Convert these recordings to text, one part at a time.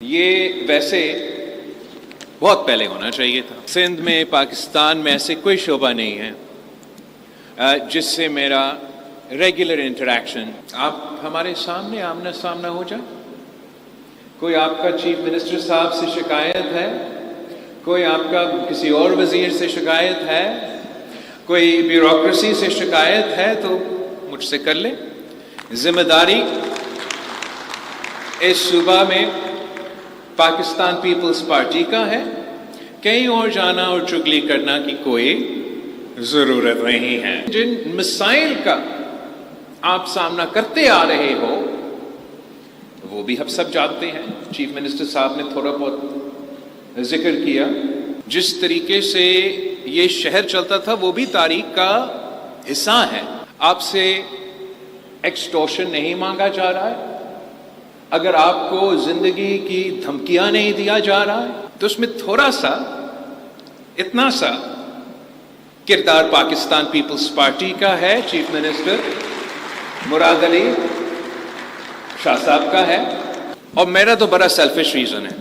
یہ ویسے بہت پہلے ہونا چاہیے تھا۔ سندھ میں، پاکستان میں ایسے کوئی شعبہ نہیں ہے جس سے میرا ریگولر انٹریکشن آپ ہمارے سامنے آمنا سامنا ہو جائے۔ کوئی آپ کا چیف منسٹر صاحب سے شکایت ہے، کوئی آپ کا کسی اور وزیر سے شکایت ہے، کوئی بیوروکریسی سے شکایت ہے تو مجھ سے کر لیں۔ ذمہ داری اس صوبہ میں پاکستان پیپلز پارٹی کا ہے، کہیں اور جانا اور چگلی کرنا کی کوئی ضرورت نہیں ہے۔ جن مسائل کا آپ سامنا کرتے آ رہے ہو وہ بھی ہم سب جانتے ہیں۔ چیف منسٹر صاحب نے تھوڑا بہت ذکر کیا، جس طریقے سے یہ شہر چلتا تھا وہ بھی تاریخ کا حصہ ہے۔ آپ سے ایکسٹورشن نہیں مانگا جا رہا ہے، اگر آپ کو زندگی کی دھمکیاں نہیں دیا جا رہا ہے تو اس میں تھوڑا سا اتنا سا کردار پاکستان پیپلز پارٹی کا ہے، چیف منسٹر مراد علی شاہ صاحب کا ہے۔ اور میرا تو بڑا سیلفش ریزن ہے،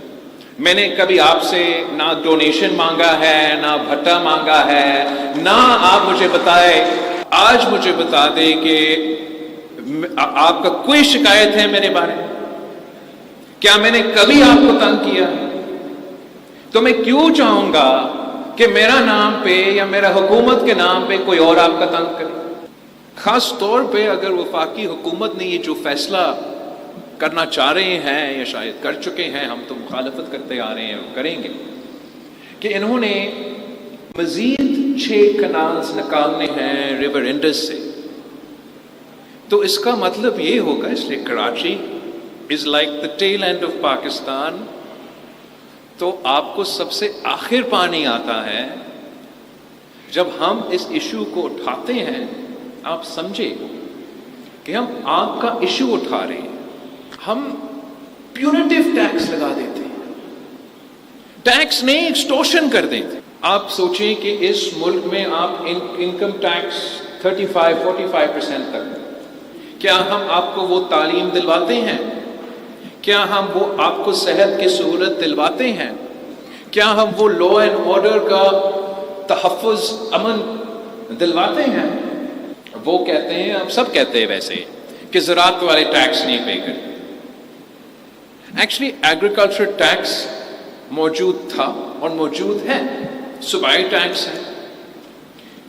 میں نے کبھی آپ سے نہ ڈونیشن مانگا ہے، نہ بھٹا مانگا ہے، نہ آپ مجھے بتائے، آج مجھے بتا دیں کہ آپ کا کوئی شکایت ہے میرے بارے میں؟ کیا میں نے کبھی آپ کو تنگ کیا؟ تو میں کیوں چاہوں گا کہ میرا نام پہ یا میرا حکومت کے نام پہ کوئی اور آپ کا تنگ کرے؟ خاص طور پہ اگر وفاقی حکومت نے یہ جو فیصلہ کرنا چاہ رہے ہیں یا شاید کر چکے ہیں، ہم تو مخالفت کرتے آ رہے ہیں اور کریں گے، کہ انہوں نے مزید 6 کنالز نکالنے ہیں ریور انڈس سے، تو اس کا مطلب یہ ہوگا، اس لیے Karachi is like the tail and of Pakistan, تو آپ کو سب سے آخر پانی آتا ہے۔ جب ہم اس ایشو کو اٹھاتے ہیں، آپ سمجھے کہ ہم آپ کا ایشو اٹھا رہے ہیں، ہم پیونیٹیو ٹیکس لگا دیتے ہیں، ٹیکس نہیں ایکسٹورشن کر دیتے۔ آپ سوچیں کہ اس ملک میں آپ انکم ٹیکس 35-45% تک، کیا ہم آپ کو وہ تعلیم دلواتے ہیں؟ کیا ہم وہ آپ کو صحت کی سہولت دلواتے ہیں؟ کیا ہم وہ لا اینڈ آرڈر کا تحفظ، امن دلواتے ہیں؟ وہ کہتے ہیں، آپ سب کہتے ہیں ویسے، کہ زراعت والے ٹیکس نہیں پے کرتے۔ ایکچولی ایگریکلچر ٹیکس موجود تھا اور موجود ہے، صوبائی ٹیکس ہے،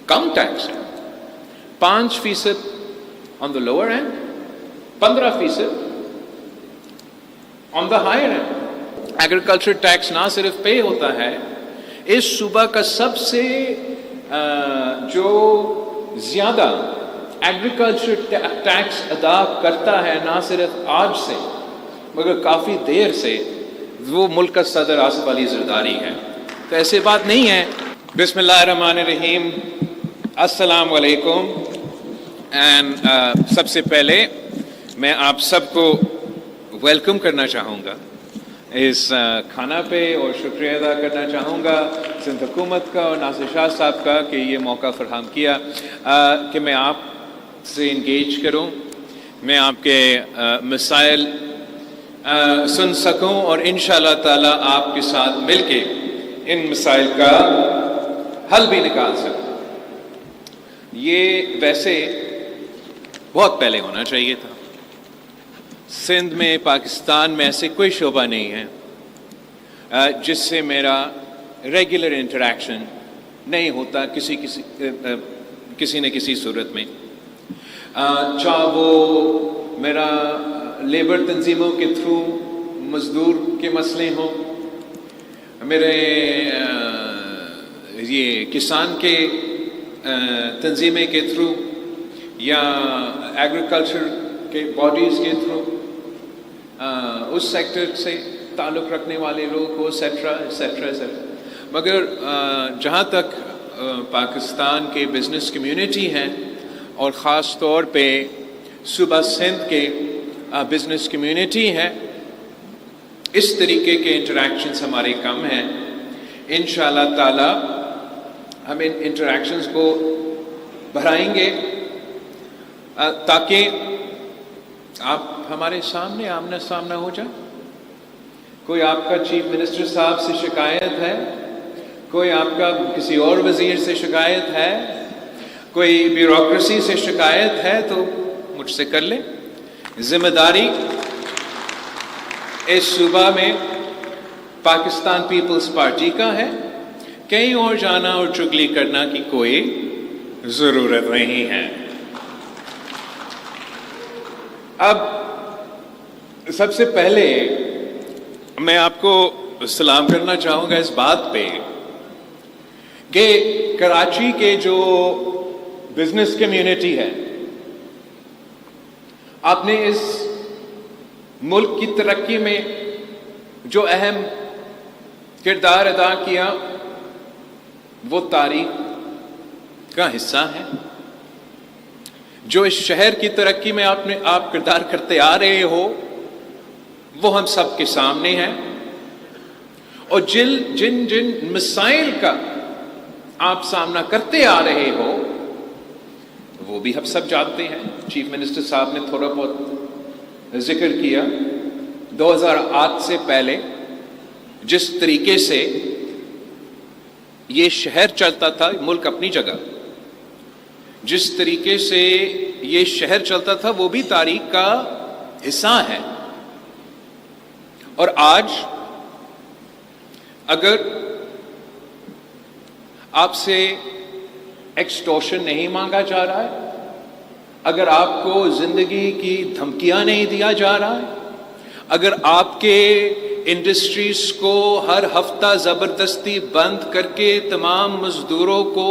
کم ٹیکس ہے، 5% on the lower end, 15% on the higher end. Agriculture tax نہ صرف پے ہوتا ہے، اس صوبہ کا سب سے جو زیادہ ایگریکلچر ٹیکس ادا کرتا ہے، نہ صرف آج سے مگر کافی دیر سے، وہ ملک کا صدر آصف علی زرداری ہے۔ تو ایسے بات نہیں ہے۔ بسم اللہ الرحمن الرحیم، السلام علیکم۔ سب سے پہلے میں آپ سب کو ویلکم کرنا چاہوں گا اس کھانا پہ، اور شکریہ ادا کرنا چاہوں گا سندھ حکومت کا اور ناصر شاہ صاحب کا کہ یہ موقع فراہم کیا کہ میں آپ سے انگیج کروں، میں آپ کے مسائل سن سکوں اور انشاءاللہ تعالی آپ کے ساتھ مل کے ان مسائل کا حل بھی نکال سکوں۔ یہ ویسے بہت پہلے ہونا چاہیے تھا۔ سندھ میں، پاکستان میں ایسے کوئی شعبہ نہیں ہے جس سے میرا ریگولر انٹریکشن نہیں ہوتا کسی نہ کسی صورت میں، چاہے وہ میرا لیبر تنظیموں کے تھرو مزدور کے مسئلے ہوں، میرے یہ کسان کے تنظیمیں کے تھرو، یا ایگریکلچر کے باڈیز کے تھرو، اس سیکٹر سے تعلق رکھنے والے لوگ ہو، ایٹسیٹرا۔ مگر جہاں تک پاکستان کے بزنس کمیونٹی ہیں اور خاص طور پہ صوبہ سندھ کے بزنس کمیونٹی ہے، اس طریقے کے انٹریکشنز ہمارے کم ہیں۔ انشاءاللہ تعالی ہم ان انٹریکشنز کو بڑھائیں گے تاکہ آپ ہمارے سامنے آمنا سامنا ہو جائے۔ کوئی آپ کا چیف منسٹر صاحب سے شکایت ہے، کوئی آپ کا کسی اور وزیر سے شکایت ہے، کوئی بیوروکریسی سے شکایت ہے تو مجھ سے کر لیں۔ ذمہ داری اس صوبہ میں پاکستان پیپلز پارٹی کا ہے، کہیں اور جانا اور چگلی کرنا کی کوئی ضرورت نہیں ہے۔ اب سب سے پہلے میں آپ کو سلام کرنا چاہوں گا اس بات پہ کہ کراچی کے جو بزنس کمیونٹی ہے، آپ نے اس ملک کی ترقی میں جو اہم کردار ادا کیا وہ تاریخ کا حصہ ہے۔ جو اس شہر کی ترقی میں آپ کردار کرتے آ رہے ہو وہ ہم سب کے سامنے ہے، اور جن مسائل کا آپ سامنا کرتے آ رہے ہو وہ بھی ہم سب جانتے ہیں۔ چیف منسٹر صاحب نے تھوڑا بہت ذکر کیا، 2008 سے پہلے جس طریقے سے یہ شہر چلتا تھا، ملک اپنی جگہ جس طریقے سے یہ شہر چلتا تھا وہ بھی تاریخ کا حصہ ہے۔ اور آج اگر آپ سے ایکسٹورشن نہیں مانگا جا رہا ہے، اگر آپ کو زندگی کی دھمکیاں نہیں دیا جا رہا ہے، اگر آپ کے انڈسٹریز کو ہر ہفتہ زبردستی بند کر کے تمام مزدوروں کو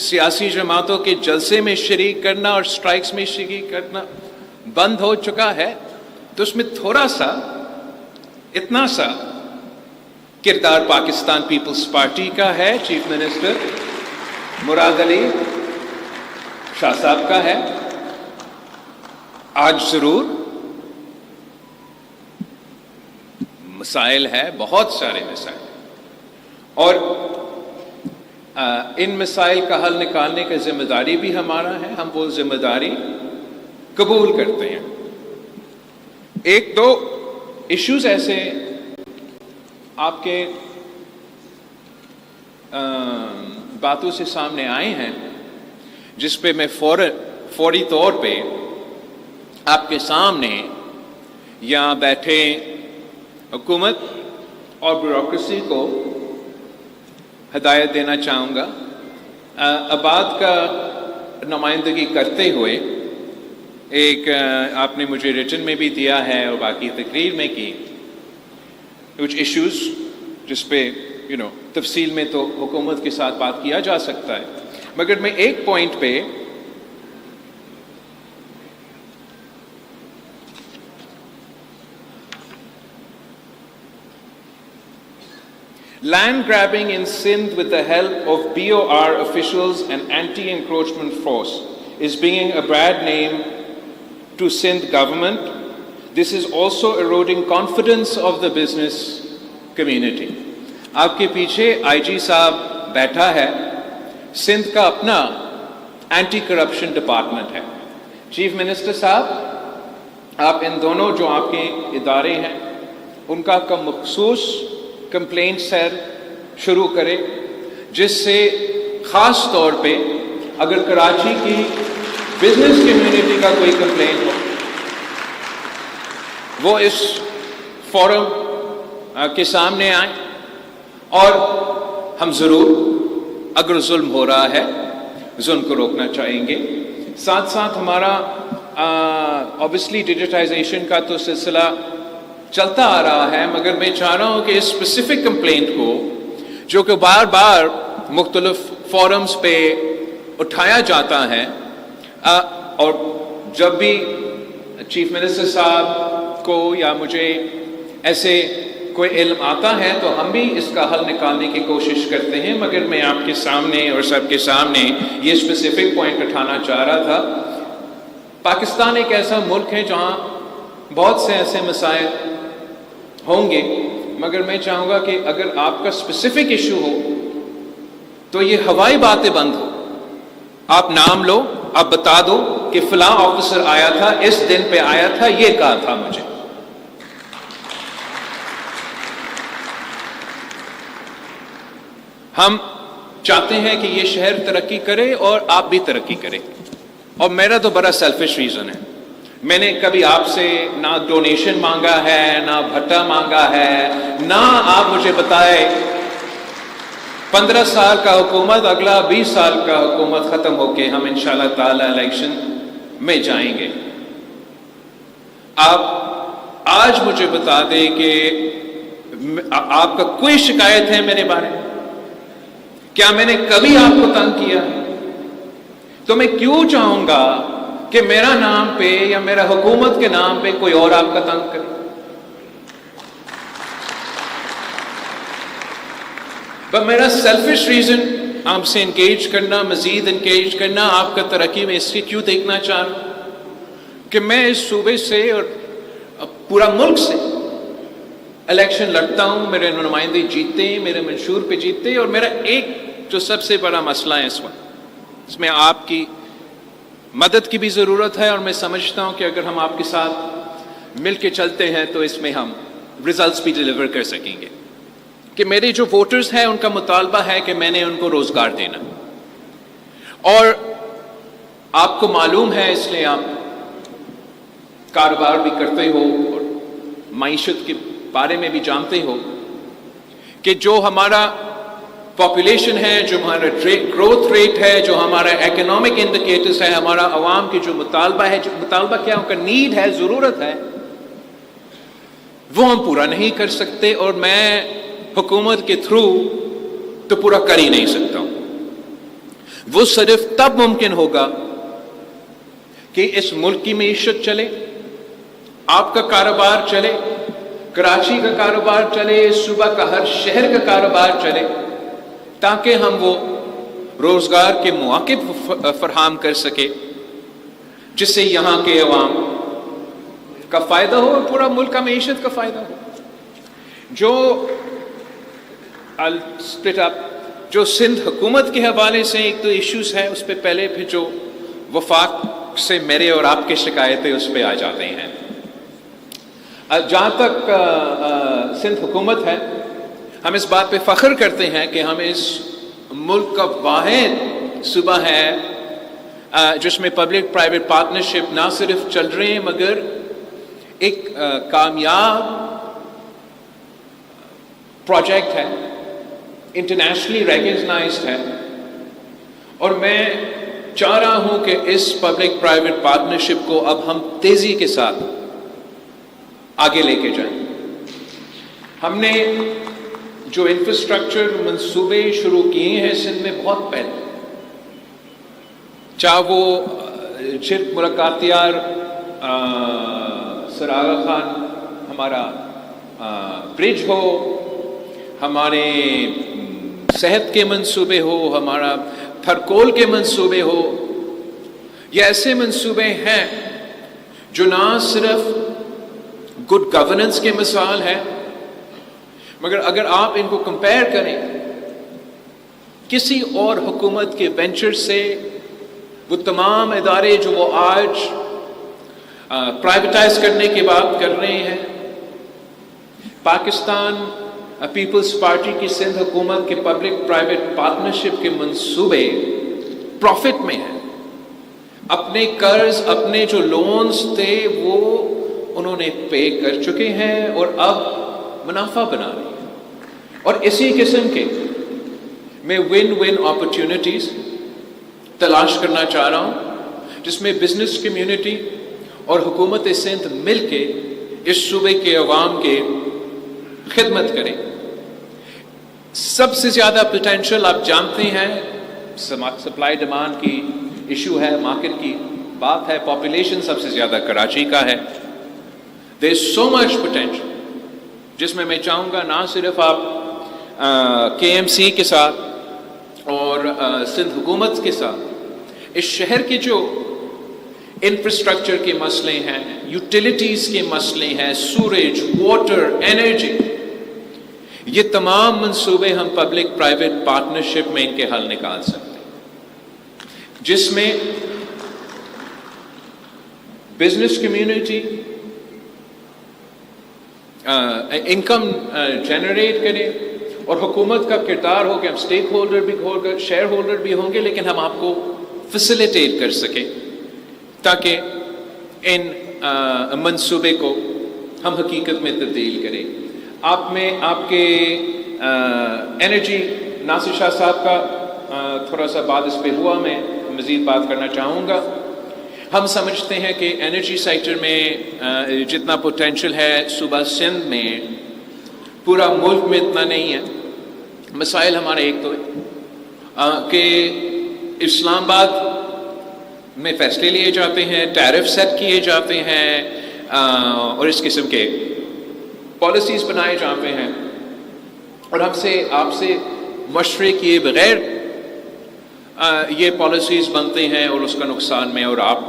سیاسی جماعتوں کے جلسے میں شریک کرنا اور سٹرائکس میں شریک کرنا بند ہو چکا ہے، تو اس میں تھوڑا سا اتنا سا کردار پاکستان پیپلز پارٹی کا ہے، چیف منسٹر مراد علی شاہ صاحب کا ہے۔ آج ضرور مسائل ہے، بہت سارے مسائل، اور ان مسائل کا حل نکالنے کا ذمہ داری بھی ہمارا ہے، ہم وہ ذمہ داری قبول کرتے ہیں۔ ایک دو ایشوز ایسے آپ کے باتوں سے سامنے آئے ہیں جس پہ میں فوری طور پہ آپ کے سامنے یہاں بیٹھے حکومت اور بیوروکریسی کو ہدایت دینا چاہوں گا۔ آباد کا نمائندگی کرتے ہوئے ایک آپ نے مجھے ریٹن میں بھی دیا ہے اور باقی تقریر میں کی کچھ ایشوز جس پہ تفصیل میں تو حکومت کے ساتھ بات کیا جا سکتا ہے، مگر میں ایک پوائنٹ پہ Land grabbing in Sindh with the help of BOR officials and anti-encroachment force is bringing a bad name to Sindh government. This is also eroding confidence of the business community. آپ کے پیچھے آئی جی صاحب بیٹھا ہے، سندھ کا اپنا anti corruption department ہے۔ Chief minister صاحب، آپ ان دونوں جو آپ کے ادارے ہیں ان کا مخصوص کمپلینٹ سیل شروع کرے، جس سے خاص طور پہ اگر کراچی کی بزنس کمیونٹی کا کوئی کمپلینٹ ہو وہ اس فورم کے سامنے آئیں، اور ہم ضرور اگر ظلم ہو رہا ہے ظلم کو روکنا چاہیں گے۔ ساتھ ساتھ ہمارا obviously ڈیجیٹائزیشن کا تو سلسلہ چلتا آ رہا ہے، مگر میں چاہ رہا ہوں کہ اس اسپیسیفک کمپلینٹ کو جو کہ بار بار مختلف فورمز پہ اٹھایا جاتا ہے، اور جب بھی چیف منسٹر صاحب کو یا مجھے ایسے کوئی علم آتا ہے تو ہم بھی اس کا حل نکالنے کی کوشش کرتے ہیں، مگر میں آپ کے سامنے اور سب کے سامنے یہ اسپیسیفک پوائنٹ اٹھانا چاہ رہا تھا۔ پاکستان ایک ایسا ملک ہے جہاں بہت سے ایسے مسائل ہوں گے، مگر میں چاہوں گا کہ اگر آپ کا اسپیسیفک ایشو ہو تو یہ ہوائی باتیں بند ہو، آپ نام لو، آپ بتا دو کہ فلاں آفیسر آیا تھا، اس دن پہ آیا تھا، یہ کہا تھا مجھے۔ ہم چاہتے ہیں کہ یہ شہر ترقی کرے اور آپ بھی ترقی کریں. اور میرا تو بڑا سیلفش ریزن ہے. میں نے کبھی آپ سے نہ ڈونیشن مانگا ہے، نہ بھٹا مانگا ہے، نہ آپ مجھے بتائے 15 سال کا حکومت، اگلا 20 سال کا حکومت ختم ہو کے ہم انشاءاللہ تعالی الیکشن میں جائیں گے. آپ آج مجھے بتا دیں کہ آپ کا کوئی شکایت ہے میرے بارے میں؟ کیا میں نے کبھی آپ کو تنگ کیا؟ تو میں کیوں چاہوں گا کہ میرا نام پہ یا میرا حکومت کے نام پہ کوئی اور آپ کا تنگ کرے؟ پر میرا سیلفش ریزن آپ سے انگیج کرنا، مزید انگیج کرنا، آپ کا ترقی میں اس لیے کیوں دیکھنا چاہ رہا ہوں کہ میں اس صوبے سے اور پورا ملک سے الیکشن لڑتا ہوں. میرے نمائندے جیتے، میرے منشور پہ جیتے، اور میرا ایک جو سب سے بڑا مسئلہ ہے اس وقت، اس میں آپ کی مدد کی بھی ضرورت ہے. اور میں سمجھتا ہوں کہ اگر ہم آپ کے ساتھ مل کے چلتے ہیں تو اس میں ہم ریزلٹس بھی ڈیلیور کر سکیں گے. کہ میرے جو ووٹرز ہیں ان کا مطالبہ ہے کہ میں نے ان کو روزگار دینا، اور آپ کو معلوم ہے، اس لیے آپ کاروبار بھی کرتے ہو اور معیشت کے بارے میں بھی جانتے ہو کہ جو ہمارا پاپولیشن ہے، جو ہمارا گروتھ ریٹ ہے، جو ہمارا اکنامک انڈیکیٹرز ہے، ہمارا عوام کی جو مطالبہ ہے، جو مطالبہ کیا ان کا نیڈ ہے، ضرورت ہے، وہ ہم پورا نہیں کر سکتے. اور میں حکومت کے تھرو تو پورا کر ہی نہیں سکتا ہوں. وہ صرف تب ممکن ہوگا کہ اس ملک کی معیشت چلے، آپ کا کاروبار چلے، کراچی کا کاروبار چلے، صوبہ کا ہر شہر کا کاروبار چلے، تاکہ ہم وہ روزگار کے مواقع فراہم کر سکے جس سے یہاں کے عوام کا فائدہ ہو اور پورا ملک کا معیشت کا فائدہ ہو. جو اسپلٹ اپ جو سندھ حکومت کے حوالے سے ایک تو ایشوز ہے، اس پہ پہلے پھر جو وفاق سے میرے اور آپ کے شکایتیں اس پہ آ جاتے ہیں. جہاں تک سندھ حکومت ہے، ہم اس بات پہ فخر کرتے ہیں کہ ہم اس ملک کا واحد صوبہ ہے جس میں پبلک پرائیویٹ پارٹنرشپ نہ صرف چل رہے ہیں مگر ایک کامیاب پروجیکٹ ہے، انٹرنیشنلی ریکگنائزڈ ہے. اور میں چاہ رہا ہوں کہ اس پبلک پرائیویٹ پارٹنرشپ کو اب ہم تیزی کے ساتھ آگے لے کے جائیں. ہم نے جو انفراسٹرکچر منصوبے شروع کیے ہیں سندھ میں بہت پہلے، چاہے وہ چرک ملاقاتیار سر آغا خان ہمارا برج ہو، ہمارے صحت کے منصوبے ہو، ہمارا تھرکول کے منصوبے ہو، یہ ایسے منصوبے ہیں جو نہ صرف گڈ گورننس کے مثال ہے، مگر اگر آپ ان کو کمپیئر کریں کسی اور حکومت کے وینچر سے، وہ تمام ادارے جو وہ آج پرائیویٹائز کرنے کی بات کر رہے ہیں، پاکستان پیپلز پارٹی کی سندھ حکومت کے پبلک پرائیویٹ پارٹنرشپ کے منصوبے پروفٹ میں ہیں. اپنے قرض، اپنے جو لونز تھے وہ انہوں نے پے کر چکے ہیں اور اب منافع بنا رہے ہیں. اور اسی قسم کے میں ون ون اپرچونٹیز تلاش کرنا چاہ رہا ہوں جس میں بزنس کمیونٹی اور حکومت سندھ مل کے اس صوبے کے عوام کے خدمت کریں. سب سے زیادہ پوٹینشیل آپ جانتے ہیں، سپلائی ڈیمانڈ کی ایشو ہے، مارکیٹ کی بات ہے، پاپولیشن سب سے زیادہ کراچی کا ہے. دیر از سو مچ پوٹینشیل جس میں چاہوں گا نہ صرف آپ کے ایم سی کے ساتھ اور سندھ حکومت کے ساتھ اس شہر کے جو انفراسٹرکچر کے مسئلے ہیں، یوٹیلیٹیز کے مسئلے ہیں، سوریج، واٹر، انرجی، یہ تمام منصوبے ہم پبلک پرائیویٹ پارٹنرشپ میں ان کے حل نکال سکتے ہیں، جس میں بزنس کمیونٹی انکم جنریٹ کرے اور حکومت کا کردار ہو کہ ہم اسٹیک ہولڈر بھی ہوگا، شیئر ہولڈر بھی ہوں گے، لیکن ہم آپ کو فیسیلیٹیٹ کر سکیں تاکہ ان منصوبے کو ہم حقیقت میں تبدیل کریں۔ آپ میں آپ کے انرجی، ناصر شاہ صاحب کا تھوڑا سا بات اس پہ ہوا، میں مزید بات کرنا چاہوں گا۔ ہم سمجھتے ہیں کہ انرجی سیکٹر میں جتنا پوٹینشیل ہے صوبہ سندھ میں، پورا ملک میں اتنا نہیں ہے۔ مسائل ہمارے ایک تو ہے کہ اسلام آباد میں فیصلے لیے جاتے ہیں، ٹیرف سیٹ کیے جاتے ہیں، اور اس قسم کے پالیسیز بنائے جاتے ہیں، اور ہم سے آپ سے مشورے کیے بغیر یہ پالیسیز بنتے ہیں، اور اس کا نقصان میں اور آپ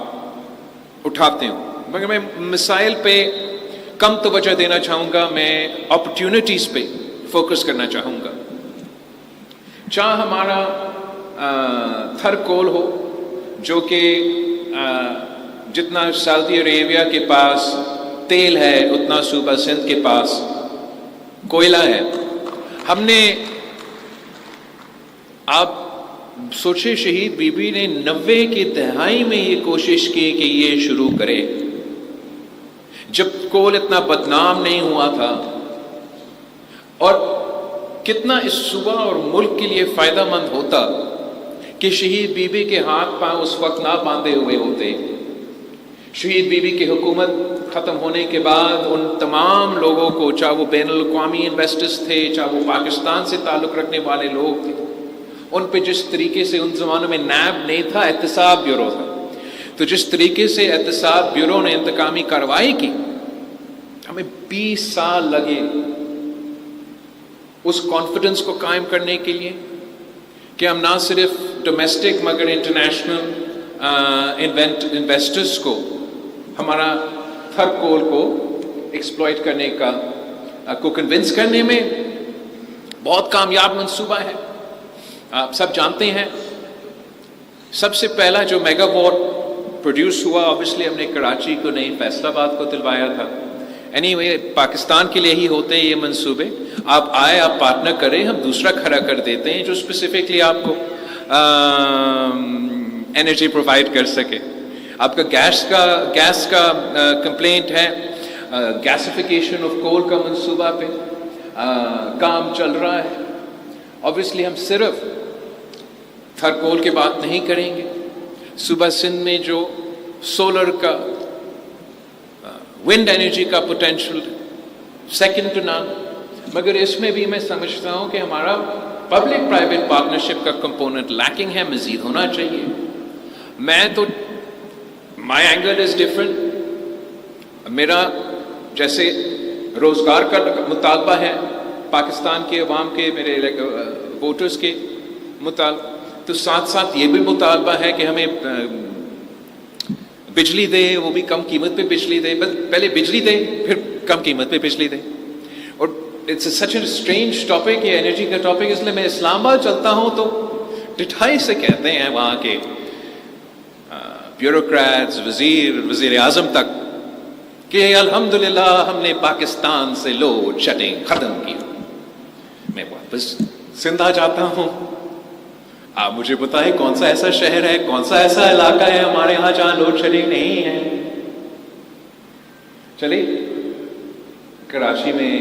اٹھاتے ہوں۔ مگر میں مسائل پہ کم توجہ دینا چاہوں گا، میں اپرچونٹیز پہ فوکس کرنا چاہوں گا۔ چاہے ہمارا تھر کول ہو، جو کہ جتنا سعودی عربیہ کے پاس تیل ہے اتنا صوبہ سندھ کے پاس کوئلہ ہے۔ ہم نے، آپ سوچے، شہید بی بی نے 90 کی دہائی میں یہ کوشش کی کہ یہ شروع کرے، جب کول اتنا بدنام نہیں ہوا تھا، اور کتنا اس صوبہ اور ملک کے لیے فائدہ مند ہوتا کہ شہید بی بی کے ہاتھ پاؤں اس وقت نہ باندھے ہوئے ہوتے۔ شہید بی بی کی حکومت ختم ہونے کے بعد ان تمام لوگوں کو، چاہے وہ بین الاقوامی انویسٹرز تھے، چاہے وہ پاکستان سے تعلق رکھنے والے لوگ تھے، ان پہ جس طریقے سے ان زمانوں میں نیب نہیں تھا، احتساب بیورو تھا، تو جس طریقے سے احتساب بیورو نے انتقامی کارروائی کی، ہمیں 20 سال لگے اس کانفیڈنس کو قائم کرنے کے لیے کہ ہم نہ صرف ڈومیسٹک مگر انٹرنیشنل انویسٹرز کو ہمارا تھر کول کو ایکسپلائٹ کرنے کو کنونس کرنے میں بہت کامیاب منصوبہ ہے۔ آپ سب جانتے ہیں سب سے پہلا جو میگا واٹ پروڈیوس ہوا، اوبیسلی ہم نے کراچی کو نہیں، فیصل آباد کو دلوایا تھا۔ اینی پاکستان کے لیے ہی ہوتے ہیں یہ منصوبے، آپ آئے، آپ پارٹنر کریں، ہم دوسرا کھڑا کر دیتے ہیں جو اسپیسیفکلی آپ کو انرجی پرووائڈ کر سکے۔ آپ کا گیس کا کمپلینٹ ہے، گیسیفیکیشن آف کول کا منصوبہ پہ کام چل رہا ہے۔ اوبیسلی ہم صرف تھر کول کی بات نہیں کریں گے، صوبہ سندھ میں جو سولر کا، ونڈ انرجی کا پوٹینشیل سیکنڈ ٹو نان، مگر اس میں بھی میں سمجھتا ہوں کہ ہمارا پبلک پرائیویٹ پارٹنرشپ کا کمپوننٹ لیکنگ ہے، مزید ہونا چاہیے۔ میں تو مائی اینگل از ڈفرنٹ، میرا جیسے روزگار کا مطالبہ ہے پاکستان کے عوام کے، میرے ووٹرز کے مطالبہ، تو ساتھ ساتھ یہ بھی مطالبہ ہے کہ ہمیں بجلی دے، وہ بھی کم قیمت پہ بجلی دے، بس پہلے بجلی دے پھر کم قیمت پہ بجلی دے۔ اور it's such a strange topic, یہ انرجی کا ٹاپک، اس لیے میں اسلام آباد چلتا ہوں تو ڈٹھائی سے کہتے ہیں وہاں کے بیوروکریٹس، وزیر اعظم تک، کہ الحمدللہ ہم نے پاکستان سے لوڈ شیڈنگ ختم کی۔ میں واپس سندھ آ جاتا ہوں، آپ مجھے بتائیں کون سا ایسا شہر ہے، کون سا ایسا علاقہ ہے ہمارے ہاں جہاں لوڈ شیڈنگ نہیں ہے؟ چلیے کراچی میں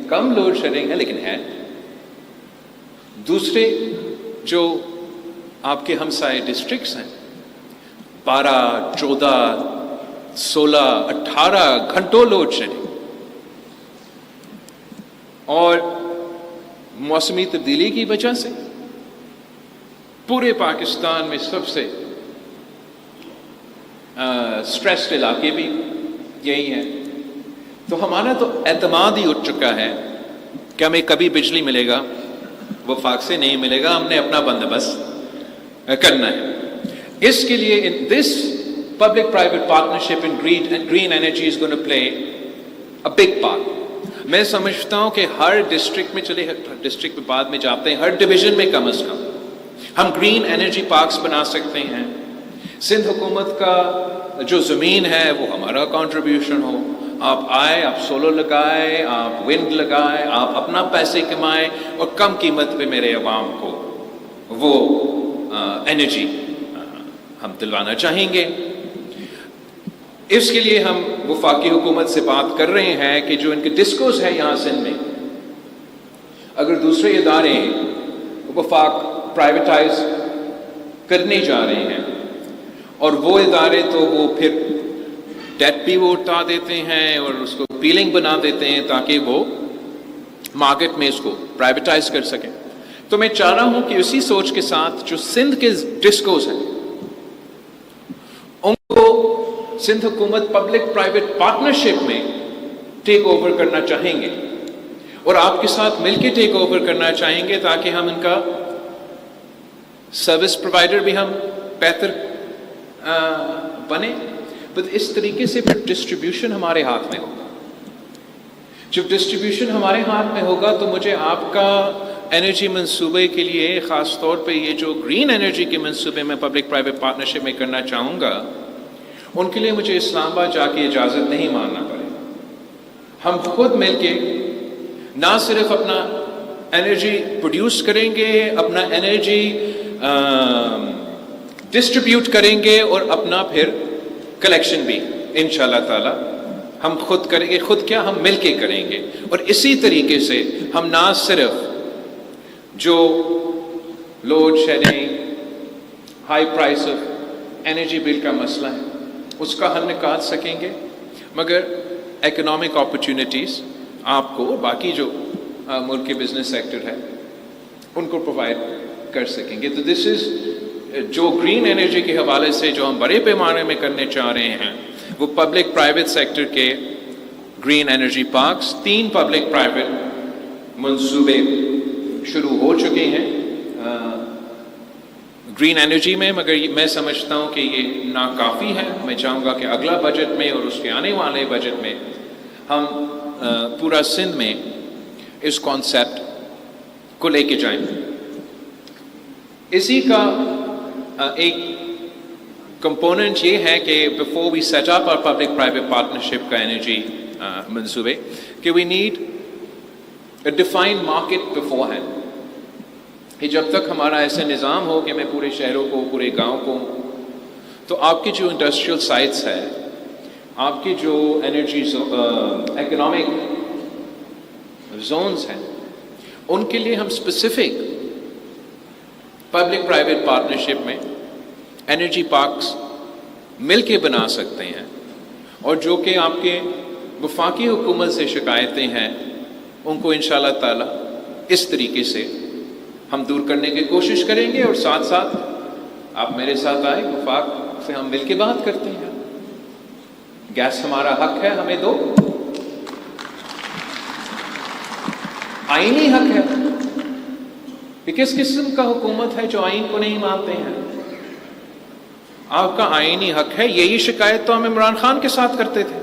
کم لوڈ شیڈنگ ہے لیکن ہے۔ دوسرے جو آپ کے ہمسائے ڈسٹرکٹس ہیں، 12، 14، 16، 18 گھنٹوں لوڈ شیڈنگ، اور موسمی تبدیلی کی وجہ سے پورے پاکستان میں سب سے سٹریسڈ علاقے بھی یہی ہیں۔ تو ہمارا تو اعتماد ہی اٹھ چکا ہے کہ ہمیں کبھی بجلی ملے گا، وفاق سے نہیں ملے گا، ہم نے اپنا بندوبست کرنا ہے۔ اس کے لیے دس public private partnership in green energy is going to play a big part۔ میں سمجھتا ہوں کہ ہر ڈسٹرکٹ میں، چلے ڈسٹرکٹ میں بعد میں جاتے ہیں، ہر ڈویژن میں کم از کم ہم گرین انرجی پارکس بنا سکتے ہیں۔ سندھ حکومت کا جو زمین ہے وہ ہمارا کنٹریبیوشن ہو، آپ آئے، آپ سولر لگائے، آپ ونڈ لگائے، آپ اپنا پیسے کمائیں اور کم قیمت پہ میرے عوام کو وہ انرجی ہم دلوانا چاہیں گے۔ اس کے لیے ہم وفاقی حکومت سے بات کر رہے ہیں کہ جو ان کے ڈسکوز ہے یہاں سندھ میں، اگر دوسرے ادارے وفاق پرائیویٹائز کرنے جا رہے ہیں اور وہ ادارے تو وہ پھر ڈیٹ بھی وہ اٹھا دیتے ہیں اور اس کو پیلنگ بنا دیتے ہیں تاکہ وہ مارکیٹ میں اس کو پرائیویٹائز کر سکیں، تو میں چاہ رہا ہوں کہ اسی سوچ کے ساتھ جو سندھ کے ڈسکوز ہیں ان کو سندھ حکومت پبلک پرائیویٹ پارٹنرشپ میں ٹیک اوور کرنا چاہیں گے اور آپ کے ساتھ مل کے ٹیک اوور کرنا چاہیں گے تاکہ ہم ان کا سروس پرووائڈر بھی ہم بہتر بنے۔ بس اس طریقے سے پھر ڈسٹریبیوشن ہمارے ہاتھ میں ہوگا۔ جب ڈسٹریبیوشن ہمارے ہاتھ میں ہوگا تو مجھے آپ کا انرجی منصوبے کے لیے خاص طور پہ یہ جو گرین انرجی کے منصوبے میں پبلک پرائیویٹ پارٹنرشپ میں کرنا چاہوں گا، ان کے لیے مجھے اسلام آباد جا کے اجازت نہیں ماننا پڑے۔ ہم خود مل کے نہ صرف اپنا انرجی پروڈیوس کریں گے، اپنا انرجی ڈسٹریبیوٹ کریں گے اور اپنا پھر کلیکشن بھی انشاءاللہ تعالی ہم خود کریں گے۔ خود کیا، ہم مل کے کریں گے۔ اور اسی طریقے سے ہم نہ صرف جو load shedding, high price of energy bill کا مسئلہ ہے اس کا حل نکال سکیں گے، مگر اکنامک اپرچونٹیز آپ کو باقی جو ملک کے بزنس سیکٹر ہے ان کو پرووائڈ کر سکیں گے۔ تو دس از جو گرین انرجی کے حوالے سے جو ہم بڑے پیمانے میں کرنے چاہ رہے ہیں وہ پبلک پرائیویٹ سیکٹر کے green energy parks, 3 public private منصوبے شروع ہو چکے ہیں گرین انرجی میں، مگر میں سمجھتا ہوں کہ یہ ناکافی ہے۔ میں چاہوں گا کہ اگلا بجٹ میں اور اس کے آنے والے بجٹ میں ہم پورا سندھ میں اس کانسیپٹ کو لے کے جائیں۔ اسی کا ایک کمپوننٹ یہ ہے کہ بفور وی سیٹ اپ اور پبلک پرائیویٹ پارٹنرشپ کا انرجی منصوبے کہ we need a defined market beforehand, کہ جب تک ہمارا ایسا نظام ہو کہ میں پورے شہروں کو، پورے گاؤں کو، تو آپ کی جو انڈسٹریل سائٹس ہے، آپ کی جو انرجی اکنامک زونز ہیں، ان کے لیے ہم اسپیسیفک پبلک پرائیویٹ پارٹنرشپ میں انرجی پارکس مل کے بنا سکتے ہیں، اور جو کہ آپ کے وفاقی حکومت سے شکایتیں ہیں ان کو انشاءاللہ تعالی اس طریقے سے ہم دور کرنے کی کوشش کریں گے۔ اور ساتھ ساتھ آپ میرے ساتھ آئے، وفاق سے ہم مل کے بات کرتے ہیں۔ گیس ہمارا حق ہے، ہمیں دو، آئینی حق ہے۔ یہ کس قسم کا حکومت ہے جو آئین کو نہیں مانتے ہیں؟ آپ کا آئینی حق ہے۔ یہی شکایت تو ہم عمران خان کے ساتھ کرتے تھے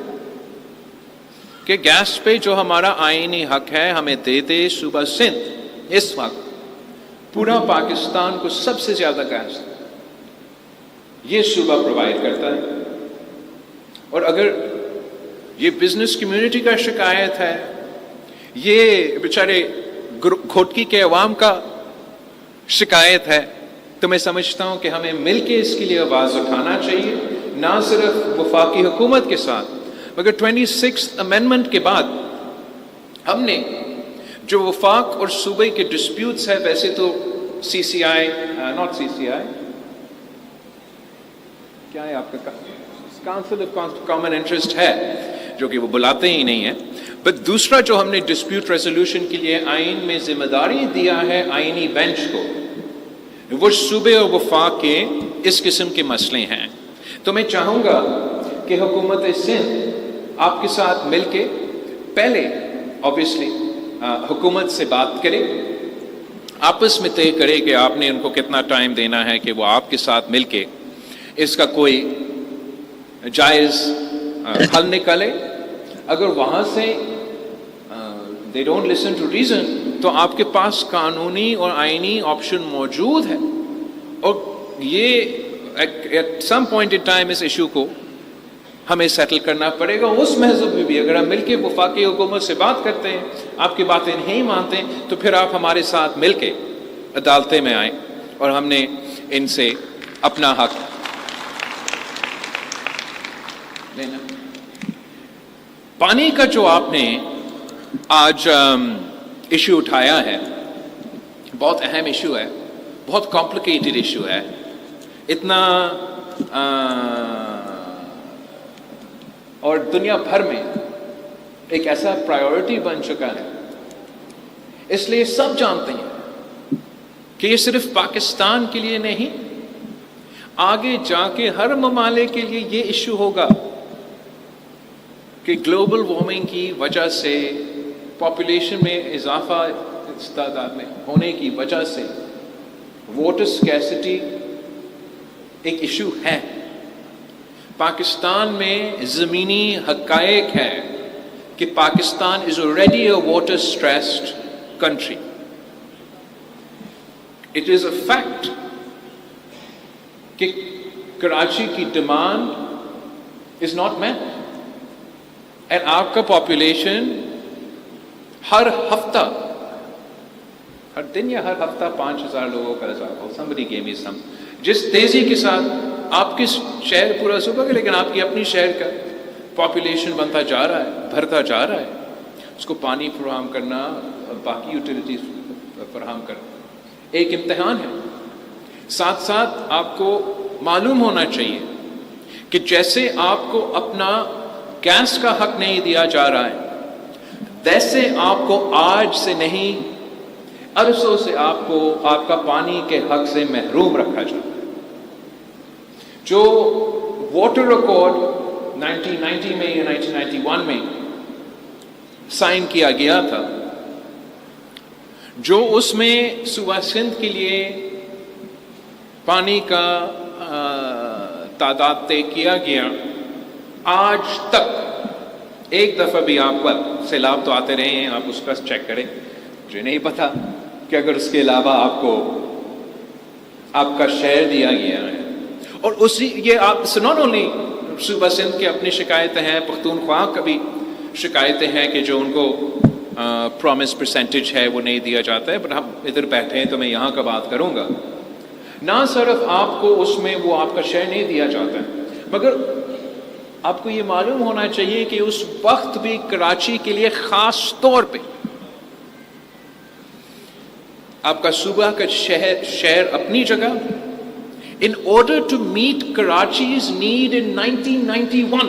کہ گیس پہ جو ہمارا آئینی حق ہے ہمیں دے دے۔ صوبہ سندھ اس وقت پورا پاکستان کو سب سے زیادہ گیس یہ صوبہ پرووائڈ کرتا ہے، اور اگر یہ بزنس کمیونٹی کا شکایت ہے، یہ بیچارے کھوٹکی کے عوام کا شکایت ہے، تو میں سمجھتا ہوں کہ ہمیں مل کے اس کے لیے آواز اٹھانا چاہیے، نہ صرف وفاقی حکومت کے ساتھ مگر 26 امینڈمنٹ کے بعد ہم نے جو وفاق اور صوبے کے ڈسپیوٹس ہے، ویسے تو سی سی آئی ناٹ سی سی آئی کیا ہے آپ کا کاؤنسل آف کامن انٹرسٹ ہے جو کہ وہ بلاتے ہی نہیں ہیں، بٹ دوسرا جو ہم نے ڈسپیوٹ ریزولوشن کے لیے آئین میں ذمہ داری دیا ہے آئینی بینچ کو، وہ صوبے اور وفاق کے اس قسم کے مسئلے ہیں۔ تو میں چاہوں گا کہ حکومت سندھ آپ کے ساتھ مل کے پہلے obviously حکومت سے بات کرے، آپس میں طے کرے کہ آپ نے ان کو کتنا ٹائم دینا ہے کہ وہ آپ کے ساتھ مل کے اس کا کوئی جائز حل نکالے۔ اگر وہاں سے they don't listen to reason تو آپ کے پاس قانونی اور آئینی آپشن موجود ہے، اور یہ at some point in time اس ایشو کو ہمیں سیٹل کرنا پڑے گا اس مذہب میں بھی. اگر ہم مل کے وفاقی حکومت سے بات کرتے ہیں، آپ کی باتیں نہیں مانتے ہیں، تو پھر آپ ہمارے ساتھ مل کے عدالتیں میں آئیں اور ہم نے ان سے اپنا حق لینا. پانی کا جو آپ نے آج ایشو اٹھایا ہے، بہت اہم ایشو ہے، بہت کمپلیکیٹڈ ایشو ہے. اتنا اور دنیا بھر میں ایک ایسا پرائیورٹی بن چکا ہے، اس لیے سب جانتے ہیں کہ یہ صرف پاکستان کے لیے نہیں، آگے جا کے ہر ممالک کے لیے یہ ایشو ہوگا کہ گلوبل وارمنگ کی وجہ سے، پاپولیشن میں اضافہ اس تعداد میں ہونے کی وجہ سے واٹر اسکیسٹی ایک ایشو ہے. پاکستان میں زمینی حقائق ہے کہ پاکستان از already a water stressed country. It is a fact کہ کراچی کی demand is not met. And آپ کا پاپولیشن ہر ہفتہ، ہر دن یا ہر ہفتہ 5,000 لوگوں کا اضافہ ہو. somebody gave me some. جس تیزی کے ساتھ آپ کے شہر پورا صوبہ کا، لیکن آپ کی اپنی شہر کا پاپولیشن بنتا جا رہا ہے، بڑھتا جا رہا ہے، اس کو پانی فراہم کرنا، باقی یوٹیلیٹیز فراہم کرنا ایک امتحان ہے. ساتھ ساتھ آپ کو معلوم ہونا چاہیے کہ جیسے آپ کو اپنا گیس کا حق نہیں دیا جا رہا ہے، ویسے آپ کو آج سے نہیں، عرصوں سے آپ کو آپ کا پانی کے حق سے محروم رکھا جاتا ہے. جو واٹر ریکارڈ 1990 میں یا 1991 میں سائن کیا گیا تھا، جو اس میں صوبہ سندھ کے لیے پانی کا تعداد طے کیا گیا، آج تک ایک دفعہ بھی آپ کو سیلاب تو آتے رہے ہیں، آپ اس کا چیک کریں. مجھے نہیں پتا کہ اگر اس کے علاوہ آپ کو آپ کا شہر دیا گیا ہے، اور اسی یہ آپ ناٹ اونلی صوبہ سندھ کے اپنی شکایتیں ہیں، پختونخوا کا بھی شکایتیں ہیں کہ جو ان کو پرومس پرسنٹیج ہے وہ نہیں دیا جاتا ہے. بٹ ہم ادھر بیٹھے ہیں تو میں یہاں کا بات کروں گا. نہ صرف آپ کو اس میں وہ آپ کا شہر نہیں دیا جاتا ہے، مگر آپ کو یہ معلوم ہونا چاہیے کہ اس وقت بھی کراچی کے لیے خاص طور پہ آپ کا صوبہ کا شہر اپنی جگہ، in order to meet Karachi's need in 1991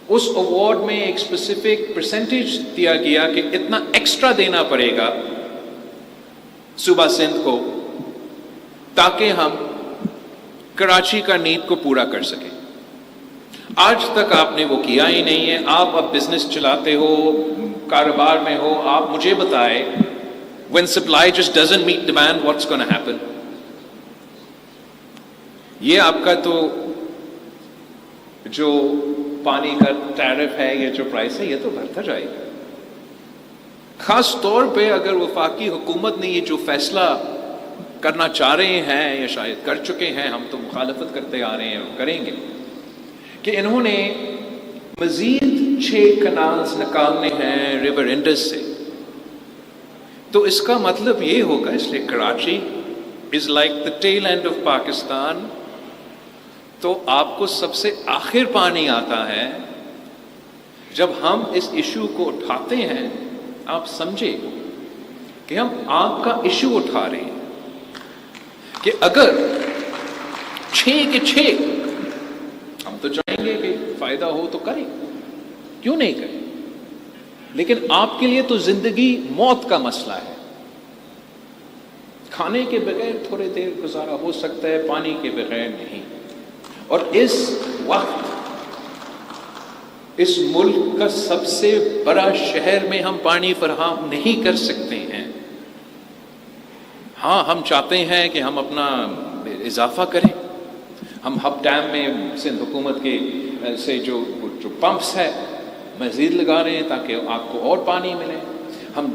اس اوارڈ میں ایک اسپیسیفک پرسنٹیج دیا گیا کہ اتنا ایکسٹرا دینا پڑے گا صوبہ سندھ کو تاکہ ہم کراچی کا نیڈ کو پورا کر سکیں. آج تک آپ نے وہ کیا ہی نہیں ہے. آپ اب بزنس چلاتے ہو، کاروبار میں ہو، آپ مجھے بتائیں when supply just doesn't meet demand, what's going to happen? یہ آپ کا تو جو پانی کا ٹیرف ہے، یہ جو پرائس ہے، یہ تو بڑھتا جائے گا. خاص طور پہ اگر وفاقی حکومت نے یہ جو فیصلہ کرنا چاہ رہے ہیں یا شاید کر چکے ہیں، ہم تو مخالفت کرتے آ رہے ہیں اور کریں گے، کہ انہوں نے مزید 6 کنالز نکالنے ہیں ریور انڈس سے. تو اس کا مطلب یہ ہوگا، اس لیے Karachi is like the tail and of Pakistan. تو آپ کو سب سے آخر پانی آتا ہے. جب ہم اس ایشو کو اٹھاتے ہیں، آپ سمجھے کہ ہم آپ کا ایشو اٹھا رہے ہیں کہ اگر 6 کے 6 ہم تو چاہیں گے کہ فائدہ ہو تو کریں، کیوں نہیں کریں، لیکن آپ کے لیے تو زندگی موت کا مسئلہ ہے. کھانے کے بغیر تھوڑے دیر گزارا ہو سکتا ہے، پانی کے بغیر نہیں. اور اس وقت اس ملک کا سب سے بڑا شہر میں ہم پانی فراہم نہیں کر سکتے ہیں. ہاں، ہم چاہتے ہیں کہ ہم اپنا اضافہ کریں. ہم ہب ڈیم میں سندھ حکومت کے سے جو پمپس ہے مزید لگا رہے ہیں تاکہ آپ کو اور پانی ملے. ہم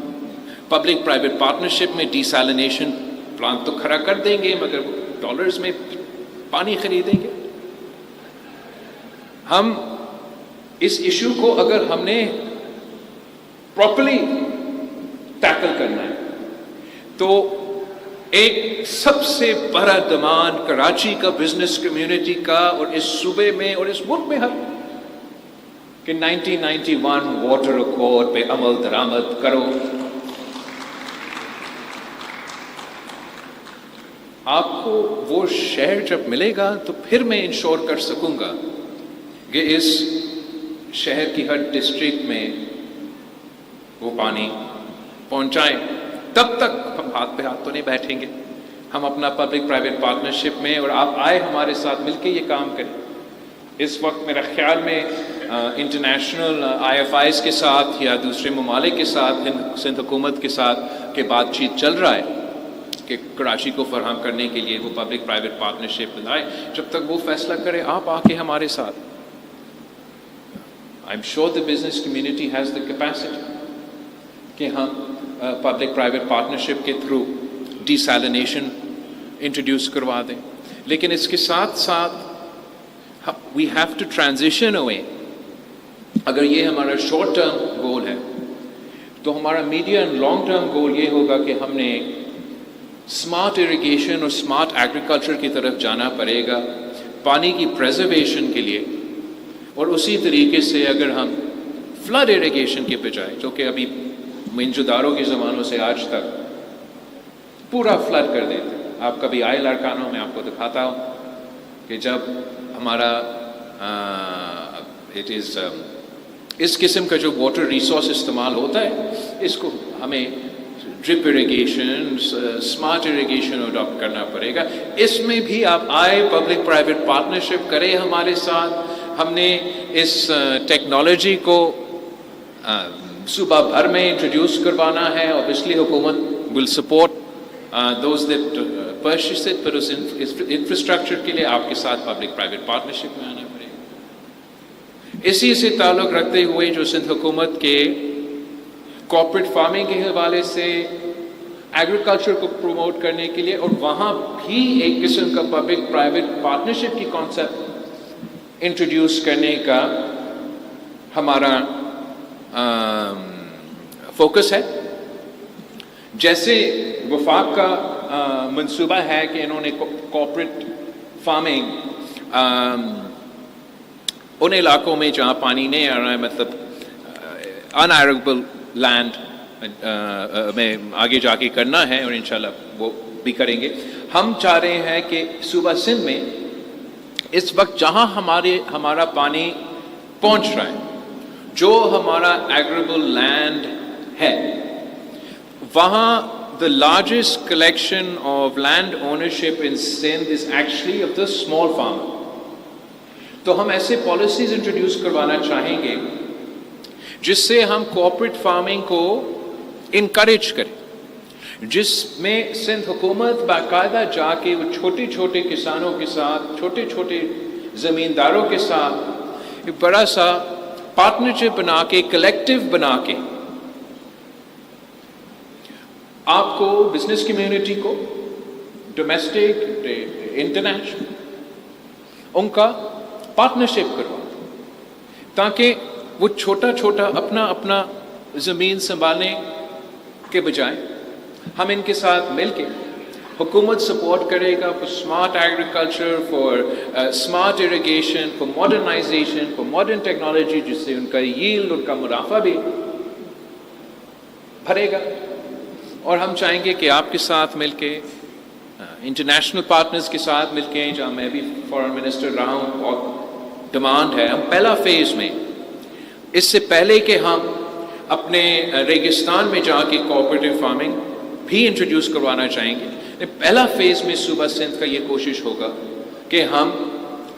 پبلک پرائیویٹ پارٹنرشپ میں ڈیسیلینیشن پلانٹ تو کھڑا کر دیں گے، مگر ڈالرز میں پانی خریدیں گے. ہم اس ایشو کو اگر ہم نے پراپرلی ٹیکل کرنا ہے تو ایک سب سے بڑا ڈیمانڈ کراچی کا بزنس کمیونٹی کا اور اس صوبے میں اور اس ملک میں ہے کہ 1991 واٹر ایکارڈ پہ عمل درآمد کرو. آپ کو وہ شہر جب ملے گا تو پھر میں انشور کر سکوں گا کہ اس شہر کی ہر ڈسٹرکٹ میں وہ پانی پہنچائیں. تب تک ہم ہاتھ پہ ہاتھ تو نہیں بیٹھیں گے. ہم اپنا پبلک پرائیویٹ پارٹنرشپ میں اور آپ آئے ہمارے ساتھ مل کے یہ کام کریں. اس وقت میرا خیال میں انٹرنیشنل آئی ایف آئیز کے ساتھ یا دوسرے ممالک کے ساتھ سندھ حکومت کے ساتھ کہ بات چیت چل رہا ہے کہ کراچی کو فراہم کرنے کے لیے وہ پبلک پرائیویٹ پارٹنرشپ لائے. جب تک وہ فیصلہ کرے آپ آ کے ہمارے ساتھ. I am sure the business community has the capacity کہ ہم پبلک پرائیویٹ پارٹنرشپ کے تھرو ڈیسیلینیشن انٹروڈیوس کروا دیں. لیکن اس کے ساتھ ساتھ we have to transition away. اگر یہ ہمارا شارٹ ٹرم گول ہے تو ہمارا medium and long term goal یہ ہوگا کہ ہم نے اسمارٹ اریگیشن اور اسمارٹ ایگریکلچر کی طرف جانا پڑے گا پانی کی پریزرویشن کے لیے. اور اسی طریقے سے اگر ہم فلڈ اریگیشن کے بجائے جو کہ ابھی منجداروں کے زمانوں سے آج تک پورا فلڈ کر دیتے ہیں. آپ کبھی آئے لاڑکانوں میں آپ کو دکھاتا ہوں کہ جب ہمارا اس قسم کا جو واٹر ریسورس استعمال ہوتا ہے اس کو ہمیں drip irrigation smart irrigation adopt کرنا پڑے گا. اس میں بھی آپ آئے پبلک پرائیویٹ پارٹنرشپ کریں ہمارے ساتھ. ہم نے اس ٹیکنالوجی کو صوبہ بھر میں انٹروڈیوس کروانا ہے. اوبیسلی حکومت will support those that purchase it, پر اس انفراسٹرکچر کے لیے آپ کے ساتھ پبلک پرائیویٹ پارٹنرشپ میں آنا پڑے گا. اسی سے تعلق رکھتے ہوئے جو سندھ حکومت کے کارپوریٹ فارمنگ کے حوالے سے ایگریکلچر کو پروموٹ کرنے کے لیے اور وہاں بھی ایک قسم کا پبلک پرائیویٹ پارٹنرشپ کی کانسیپٹ انٹروڈیوس کرنے کا ہمارا فوکس ہے. جیسے وفاق کا منصوبہ ہے کہ انہوں نے کارپوریٹ فارمنگ ان علاقوں میں جہاں پانی نہیں آ رہا ہے, مطلب ان ایریبل لینڈ میں آگے جا کے کرنا ہے اور انشاءاللہ وہ بھی کریں گے. ہم چاہ رہے ہیں کہ صوبہ سندھ میں اس وقت جہاں ہمارا پانی پہنچ رہا ہے, جو ہمارا ایگریبل لینڈ ہے, وہاں the largest collection of land ownership in Sindh is actually of the small farmer. تو ہم ایسے پالیسیز انٹروڈیوس کروانا چاہیں گے جس سے ہم کارپوریٹ فارمنگ کو انکریج کریں, جس میں سندھ حکومت باقاعدہ جا کے وہ چھوٹے چھوٹے کسانوں کے ساتھ, چھوٹے چھوٹے زمینداروں کے ساتھ ایک بڑا سا پارٹنرشپ بنا کے, کلیکٹیو بنا کے آپ کو بزنس کمیونٹی کو ڈومیسٹک انٹرنیشنل ان کا پارٹنرشپ کروا, تاکہ وہ چھوٹا چھوٹا اپنا زمین سنبھالنے کے بجائے ہم ان کے ساتھ مل کے حکومت سپورٹ کرے گا for smart agriculture, for smart irrigation, for modernization, for modern technology, جس سے ان کا ییلڈ, ان کا منافع بھی بھرے گا. اور ہم چاہیں گے کہ آپ کے ساتھ مل کے انٹرنیشنل پارٹنرز کے ساتھ مل کے, جہاں میں بھی فارن منسٹر رہا ہوں, بہت ڈیمانڈ ہے. ہم پہلا فیز میں اس سے پہلے کہ ہم اپنے ریگستان میں جا کے کوآپریٹو فارمنگ بھی انٹروڈیوس کروانا چاہیں گے, پہلا فیز میں صوبہ سندھ کا یہ کوشش ہوگا کہ ہم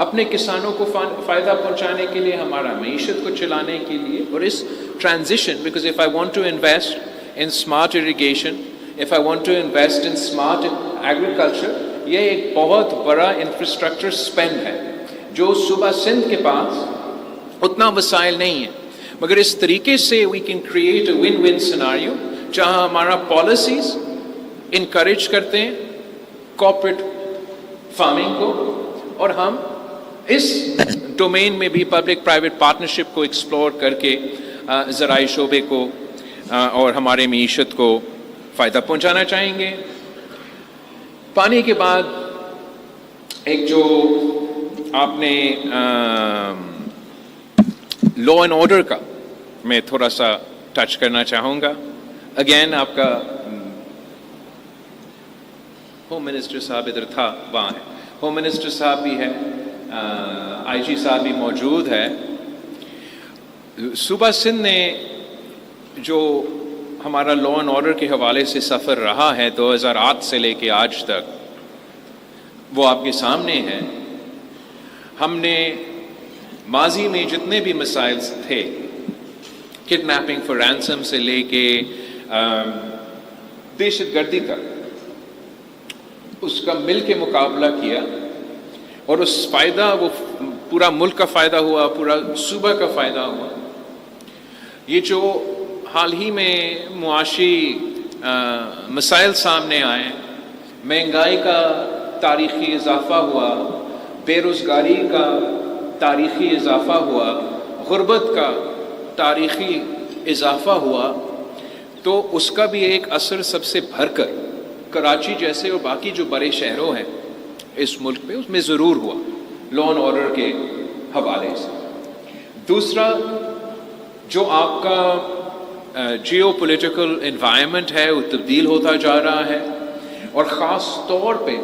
اپنے کسانوں کو فائدہ پہنچانے کے لیے, ہمارا معیشت کو چلانے کے لیے, اور اس transition, because of I want to invest in smart irrigation, if I want to invest in smart agriculture, یہ ایک بہت بڑا انفراسٹرکچر اسپینڈ ہے جو صوبہ سندھ کے پاس اتنا وسائل نہیں ہے. مگر اس طریقے سے we can create a win-win scenario جہاں ہمارا پالیسیز انکریج کرتے ہیں کارپوریٹ فارمنگ کو, اور ہم اس ڈومین میں بھی پبلک پرائیویٹ پارٹنرشپ کو ایکسپلور کر کے زرعی شعبے کو اور ہمارے معیشت کو فائدہ پہنچانا چاہیں گے۔ پانی کے بعد ایک جو آپ نے لا اینڈ آرڈر کا میں تھوڑا سا ٹچ کرنا چاہوں گا۔ اگین آپ کا ہوم منسٹر صاحب ادھر تھا، وہاں ہے، ہوم منسٹر صاحب بھی ہے، آئی جی صاحب بھی موجود ہے۔ صوبہ سندھ نے جو ہمارا لا اینڈ آرڈر کے حوالے سے سفر رہا ہے 2008 سے لے کے آج تک، وہ آپ کے سامنے ہے۔ ہم نے ماضی میں جتنے بھی مسائل تھے، کڈنیپنگ فار رینسم سے لے کے دہشت گردی تک، اس کا مل کے مقابلہ کیا، اور اس فائدہ وہ پورا ملک کا فائدہ ہوا، پورا صوبہ کا فائدہ ہوا۔ یہ جو حال ہی میں معاشی مسائل سامنے آئے، مہنگائی کا تاریخی اضافہ ہوا، بے روزگاری کا تاریخی اضافہ ہوا، غربت کا تاریخی اضافہ ہوا، تو اس کا بھی ایک اثر سب سے بھر کر کراچی جیسے اور باقی جو بڑے شہروں ہیں اس ملک میں، اس میں ضرور ہوا لا اینڈ آرڈر کے حوالے سے۔ دوسرا، جو آپ کا جیو پولیٹیکل انوائرمنٹ ہے وہ تبدیل ہوتا جا رہا ہے، اور خاص طور پہ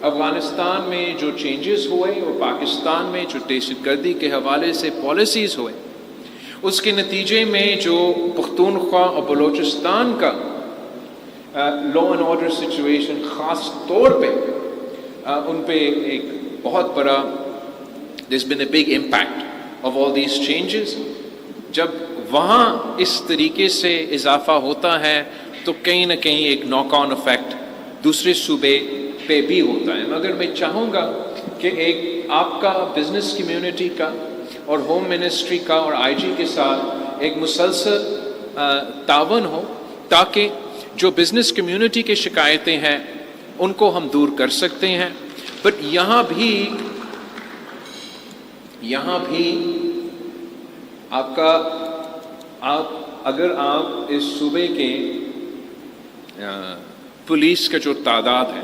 افغانستان میں جو چینجز ہوئے اور پاکستان میں جو دہشت گردی کے حوالے سے پالیسیز ہوئے، اس کے نتیجے میں جو پختونخوا اور بلوچستان کا لا اینڈ آرڈر سچویشن خاص طور پہ ان پہ ایک بہت بڑا there's been a big impact of all these changes۔ جب وہاں اس طریقے سے اضافہ ہوتا ہے تو کہیں نہ کہیں ایک ناک آن افیکٹ دوسرے صوبے پہ بھی ہوتا ہے۔ مگر میں چاہوں گا کہ ایک آپ کا بزنس کمیونٹی کا اور ہوم منسٹری کا اور آئی جی کے ساتھ ایک مسلسل تعاون ہو، تاکہ جو بزنس کمیونٹی کی شکایتیں ہیں ان کو ہم دور کر سکتے ہیں۔ بٹ یہاں بھی اگر آپ اس صوبے کے پولیس کا جو تعداد ہے،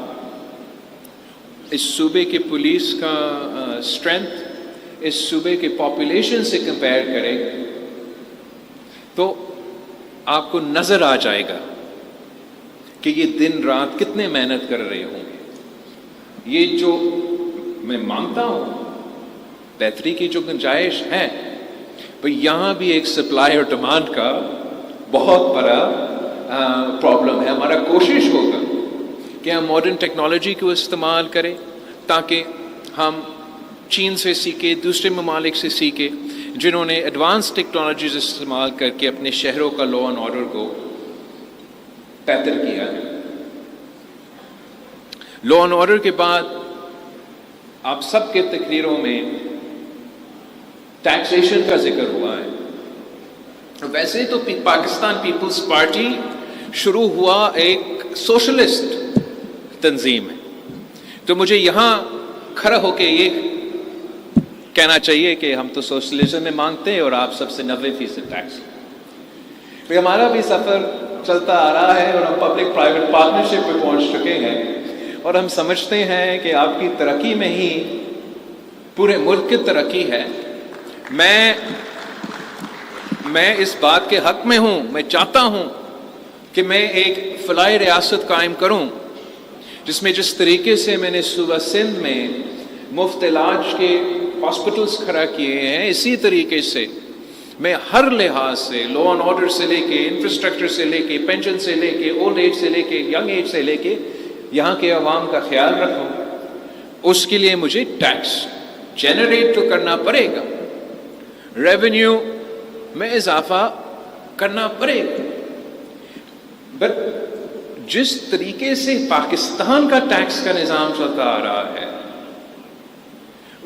اس صوبے کے پولیس کا اسٹرینتھ اس صوبے کے پاپولیشن سے کمپیئر کریں تو آپ کو نظر آ جائے گا کہ یہ دن رات کتنے محنت کر رہے ہوں گے۔ یہ جو میں مانتا ہوں بہتری کی جو گنجائش ہے، یہاں بھی ایک سپلائی اور ڈیمانڈ کا بہت بڑا پرابلم ہے۔ ہمارا کوشش ہوگا کہ ہم ماڈرن ٹیکنالوجی کو استعمال کریں تاکہ ہم چین سے سیکھیں، دوسرے ممالک سے سیکھیں جنہوں نے ایڈوانس ٹیکنالوجیز استعمال کر کے اپنے شہروں کا لا اینڈ آرڈر کو بہتر کیا ہے۔ لا اینڈ آرڈر کے بعد آپ سب کے تقریروں میں ٹیکسیشن کا ذکر ہوا ہے۔ ویسے تو پاکستان پیپلز پارٹی شروع ہوا ایک سوشلسٹ تنظیم ہے، تو مجھے یہاں کھڑا ہو کے یہ کہنا چاہیے کہ ہم تو سوشلزم میں مانگتے ہیں اور آپ سب سے 90% ٹیکس۔ ہمارا بھی سفر چلتا آ رہا ہے اور ہم پبلک پرائیویٹ پارٹنرشپ پہ پہنچ چکے ہیں، اور ہم سمجھتے ہیں کہ آپ کی ترقی میں ہی پورے ملک کی ترقی ہے۔ میں اس بات کے حق میں ہوں، میں چاہتا ہوں کہ میں ایک فلاحی ریاست قائم کروں جس میں جس طریقے سے میں نے صوبہ سندھ میں مفت علاج کے ہاسپٹلز کھڑا کیے ہیں، اسی طریقے سے میں ہر لحاظ سے لا اینڈ آرڈر سے لے کے انفراسٹرکچر سے لے کے پینشن سے لے کے اولڈ ایج سے لے کے ینگ ایج سے لے کے یہاں کے عوام کا خیال رکھوں۔ اس کے لیے مجھے ٹیکس جنریٹ تو کرنا پڑے گا، ریونیو میں اضافہ کرنا پڑے گا، بٹ جس طریقے سے پاکستان کا ٹیکس کا نظام چلتا آ رہا ہے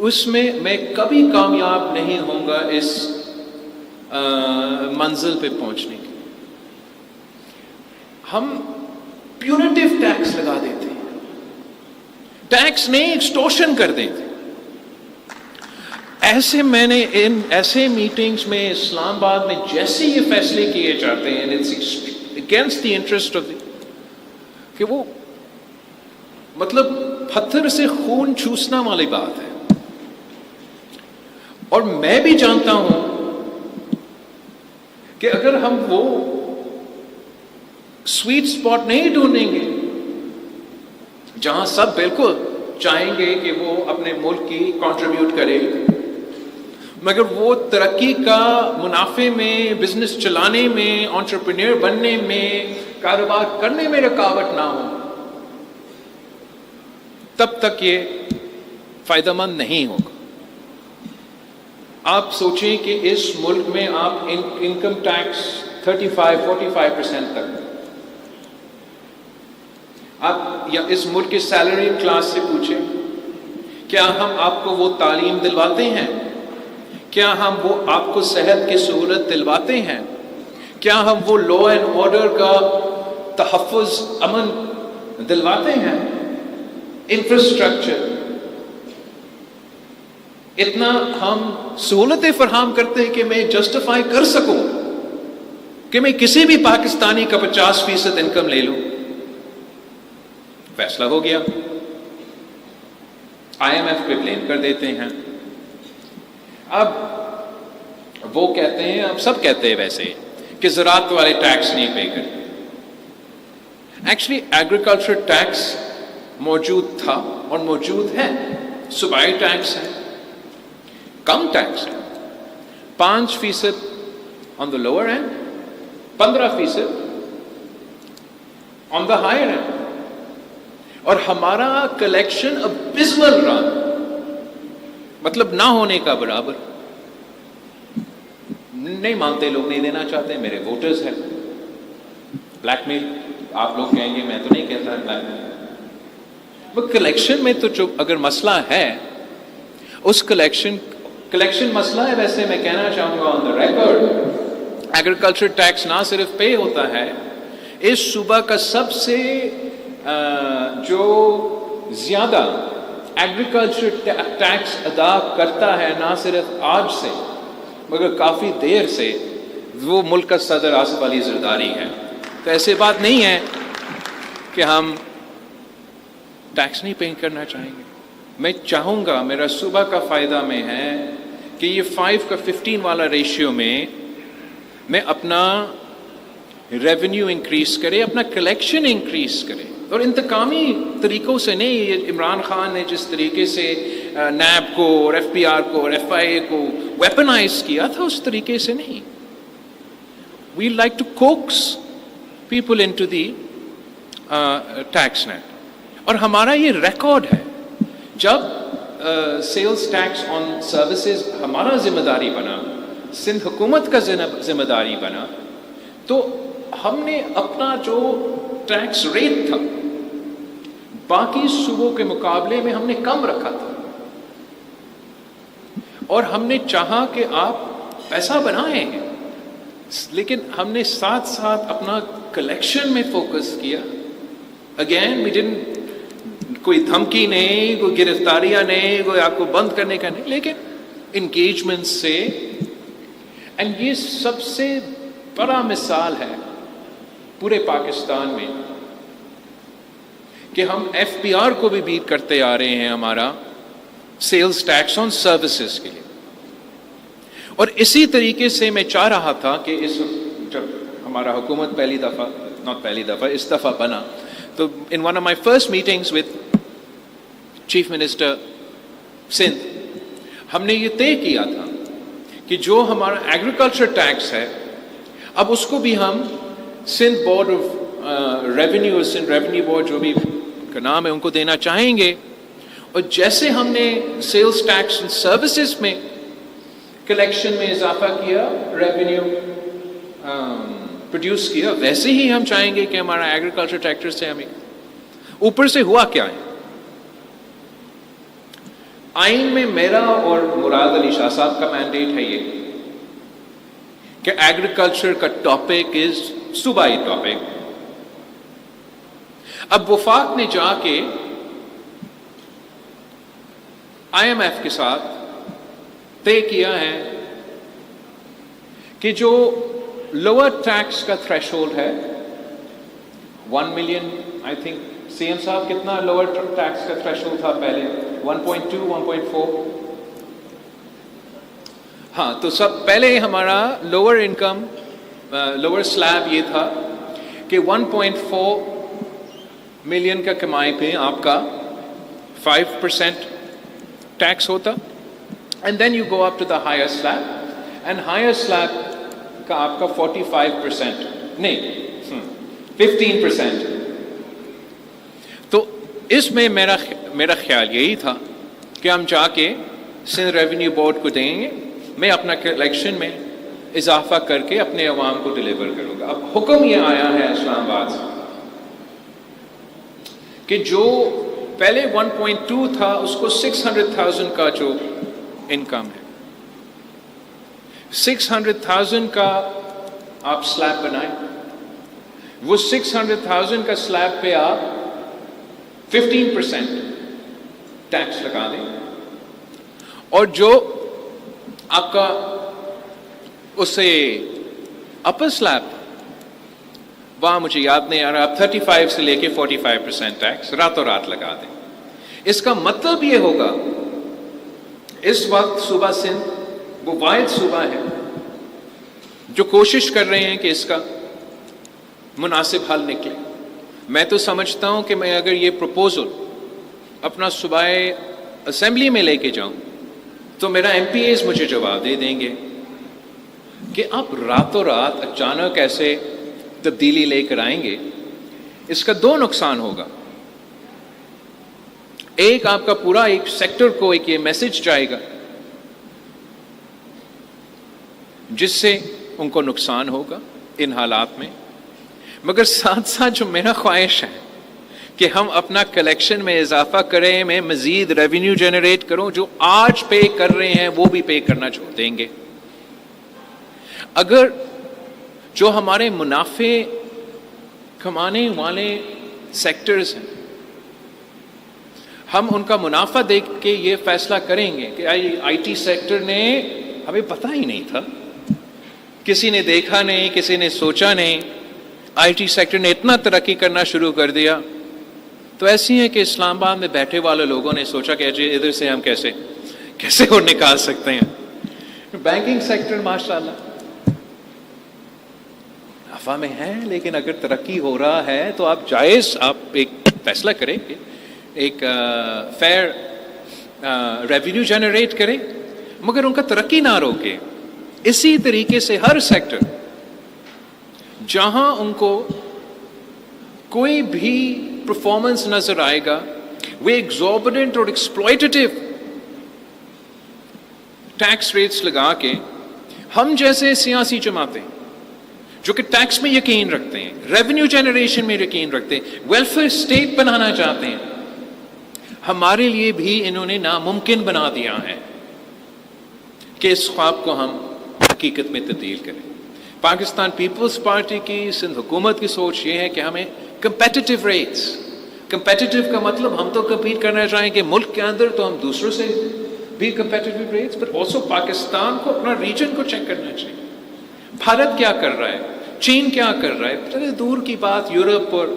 اس میں میں کبھی کامیاب نہیں ہوں گا اس منزل پہ پہنچنے کے۔ ہم پیونیٹیو ٹیکس لگا دیتے ہیں، ٹیکس نہیں ایکسٹورشن کر دیتے۔ ایسے میں نے ان ایسے میٹنگز میں اسلام آباد میں جیسے یہ فیصلے کیے جاتے ہیں اگینسٹ دی انٹرسٹ آف کہ وہ مطلب پتھر سے خون چوسنا والی بات ہے. اور میں بھی جانتا ہوں کہ اگر ہم وہ سویٹ سپاٹ نہیں ڈھونڈیں گے جہاں سب بالکل چاہیں گے کہ وہ اپنے ملک کی کنٹریبیوٹ کرے, مگر وہ ترقی کا منافع میں, بزنس چلانے میں, انٹرپرینور بننے میں, کاروبار کرنے میں رکاوٹ نہ ہو, تب تک یہ فائدہ مند نہیں ہوگا. آپ سوچیں کہ اس ملک میں آپ انکم ٹیکس 35-45% تک, آپ یا اس ملک کے سیلری کلاس سے پوچھیں کیا ہم آپ کو وہ تعلیم دلواتے ہیں, کیا ہم وہ آپ کو صحت کی سہولت دلواتے ہیں, کیا ہم وہ لا اینڈ آرڈر کا تحفظ امن دلواتے ہیں, انفراسٹرکچر اتنا ہم سہولتیں فراہم کرتے ہیں کہ میں جسٹیفائی کر سکوں کہ میں کسی بھی پاکستانی کا 50% انکم لے لوں. فیصلہ ہو گیا, IMF پہ بلیم کر دیتے ہیں. اب وہ کہتے ہیں, اب سب کہتے ہیں ویسے کہ زراعت والے ٹیکس نہیں پے کرتے. ایکچولی ایگریکلچر ٹیکس موجود تھا اور موجود ہے, صوبائی ٹیکس ہے, کم ٹیکس ہے, 5% on the lower end, 15% on the higher end. اور ہمارا کلیکشن ابسمل رہا, مطلب نہ ہونے کا برابر. نہیں مانتے لوگ, نہیں دینا چاہتے, میرے ووٹرز ہیں. بلیک میل آپ لوگ کہیں گے, میں تو نہیں کہتا بلیک میل. وہ کلیکشن میں تو جو اگر مسئلہ ہے, اس کلیکشن مسئلہ ہے. ویسے میں کہنا چاہوں گا آن دا ریکارڈ, ایگریکلچر ٹیکس نہ صرف پے ہوتا ہے, اس صوبہ کا سب سے جو زیادہ ایگریکلچر ٹیکس ادا کرتا ہے, نہ صرف آج سے مگر کافی دیر سے, وہ ملک کا صدر آصف علی زرداری ہے. تو ایسے بات نہیں ہے کہ ہم ٹیکس نہیں پے کرنا چاہیں گے. میں چاہوں گا, میرا صوبہ کا فائدہ میں ہے کہ یہ 5 کا 15 والا ریشیو میں اپنا ریونیو انکریز کرے, اپنا کلیکشن انکریز کرے. اور انتقامی طریقوں سے نہیں. یہ عمران خان نے جس طریقے سے نیب کو اور ایف پی آر کو اور ایف آئی اے کو ویپنائز کیا تھا, اس طریقے سے نہیں. We like to coax people into the tax net. اور ہمارا یہ ریکارڈ ہے, جب سیلز ٹیکس آن سروسز ہمارا ذمہ داری بنا, سندھ حکومت کا ذمہ داری بنا, تو ہم نے اپنا جو ٹیکس ریٹ تھا باقی صوبوں کے مقابلے میں ہم نے کم رکھا تھا. اور ہم نے چاہا کہ آپ پیسہ بنائیں, لیکن ہم نے ساتھ ساتھ اپنا کلیکشن میں فوکس کیا. اگین وی ڈنٹ, کوئی دھمکی نہیں, کوئی گرفتاریاں نہیں, کوئی آپ کو بند کرنے کا نہیں, لیکن انگیجمنٹ سے. اینڈ یہ سب سے بڑا مثال ہے پورے پاکستان میں کہ ہم ایف پی آر کو بھی بیٹ کرتے آ رہے ہیں ہمارا سیلز ٹیکس آن سروسز کے لیے. اور اسی طریقے سے میں چاہ رہا تھا کہ جب ہمارا حکومت اس دفعہ بنا, تو in one of my first meetings with chief minister Sindh, ہم نے یہ طے کیا تھا کہ جو ہمارا ایگریکلچر ٹیکس ہے, اب اس کو بھی ہم Sindh board of revenue, Sindh revenue board جو بھی کا نام ہے, ان کو دینا چاہیں گے. اور جیسے ہم نے سیلز ٹیکس سروسز میں کلیکشن میں اضافہ کیا, ریونیو پروڈیوس کیا, ویسے ہی ہم چاہیں گے کہ ہمارا ایگریکلچر ٹیکس سے ہمیں اوپر سے ہوا کیا ہے. آئین میں میرا اور مراد علی شاہ صاحب کا مینڈیٹ ہے یہ کہ ایگریکلچر کا ٹاپک از صوبائی ٹاپک. اب وفاق نے جا کے IMF کے ساتھ طے کیا ہے کہ جو لوور ٹیکس کا تھریش ہولڈ ہے 1 million, I think C M صاحب کتنا لوور ٹیکس کا تھریش ہولڈ تھا پہلے 1.2 1.4، ہاں تو سب پہلے ہمارا لوور انکم لوور سلیب یہ تھا کہ 1.4 ملین کا کمائی پہ آپ کا 5% ٹیکس ہوتا، and then you go up to the higher slab, and higher slab کا آپ کا 45% نہیں 15%. تو اس میں میرا خیال یہی تھا کہ ہم جا کے سندھ ریونیو بورڈ کو دیں گے، میں اپنا کلیکشن میں اضافہ کر کے اپنے عوام کو ڈلیور کروں گا. اب حکم یہ آیا ہے اسلام آباد سے کہ جو پہلے 1.2 تھا اس کو 600,000 کا جو انکم ہے 600,000 کا آپ سلیب بنائیں، وہ 600,000 کا سلیب پہ آپ 15% ٹیکس لگا دیں، اور جو آپ کا اسے اپر سلیب وہاں مجھے یاد نہیں آ رہا، آپ 35 سے لے کے 45% ٹیکس راتوں رات لگا دیں. اس کا مطلب یہ ہوگا اس وقت صوبہ سندھ وہ واحد صوبہ ہے جو کوشش کر رہے ہیں کہ اس کا مناسب حل نکلے. میں تو سمجھتا ہوں کہ میں اگر یہ پروپوزل اپنا صوبائی اسمبلی میں لے کے جاؤں تو میرا ایم پی ایز مجھے جواب دے دیں گے کہ آپ راتوں رات اچانک ایسے تبدیلی لے کر آئیں گے. اس کا دو نقصان ہوگا، ایک آپ کا پورا ایک سیکٹر کو ایک یہ میسج جائے گا جس سے ان کو نقصان ہوگا ان حالات میں، مگر ساتھ ساتھ جو میرا خواہش ہے کہ ہم اپنا کلیکشن میں اضافہ کریں، میں مزید ریونیو جنریٹ کروں، جو آج پے کر رہے ہیں وہ بھی پے کرنا چھوڑ دیں گے. اگر جو ہمارے منافع کمانے والے سیکٹرز ہیں ہم ان کا منافع دیکھ کے یہ فیصلہ کریں گے کہ آئی ٹی سیکٹر نے ہمیں پتہ ہی نہیں تھا، کسی نے دیکھا نہیں، کسی نے سوچا نہیں، آئی ٹی سیکٹر نے اتنا ترقی کرنا شروع کر دیا. تو ایسی ہے کہ اسلام آباد میں بیٹھے والے لوگوں نے سوچا کہ ادھر سے ہم کیسے وہ نکال سکتے ہیں. بینکنگ سیکٹر ماشاءاللہ نفع میں ہے، لیکن اگر ترقی ہو رہا ہے تو آپ جائز آپ ایک فیصلہ کریں کہ ایک فیئر ریونیو جنریٹ کریں، مگر ان کا ترقی نہ روکے. اسی طریقے سے ہر سیکٹر جہاں ان کو کوئی بھی پرفارمنس نظر آئے گا وہ ایگزوربیٹنٹ اور ایکسپلائٹیٹو ٹیکس ریٹس لگا کے، ہم جیسے سیاسی جماعتیں جو کہ ٹیکس میں یقین رکھتے ہیں، ریونیو جنریشن میں یقین رکھتے ہیں، ویلفیئر اسٹیٹ بنانا چاہتے ہیں، ہمارے لیے بھی انہوں نے ناممکن بنا دیا ہے کہ اس خواب کو ہم حقیقت میں تبدیل کریں. پاکستان پیپلز پارٹی کی سندھ حکومت کی سوچ یہ ہے کہ ہمیں کمپیٹیٹیو ریٹس، کمپیٹیٹیو کا مطلب ہم تو کمپیٹ کرنا چاہیں کہ ملک کے اندر تو ہم دوسروں سے بھی کمپیٹیٹیو ریٹس، پر آلسو پاکستان کو اپنا ریجن کو چیک کرنا چاہیے. بھارت کیا کر رہا ہے، چین کیا کر رہا ہے، چلے دور کی بات یورپ اور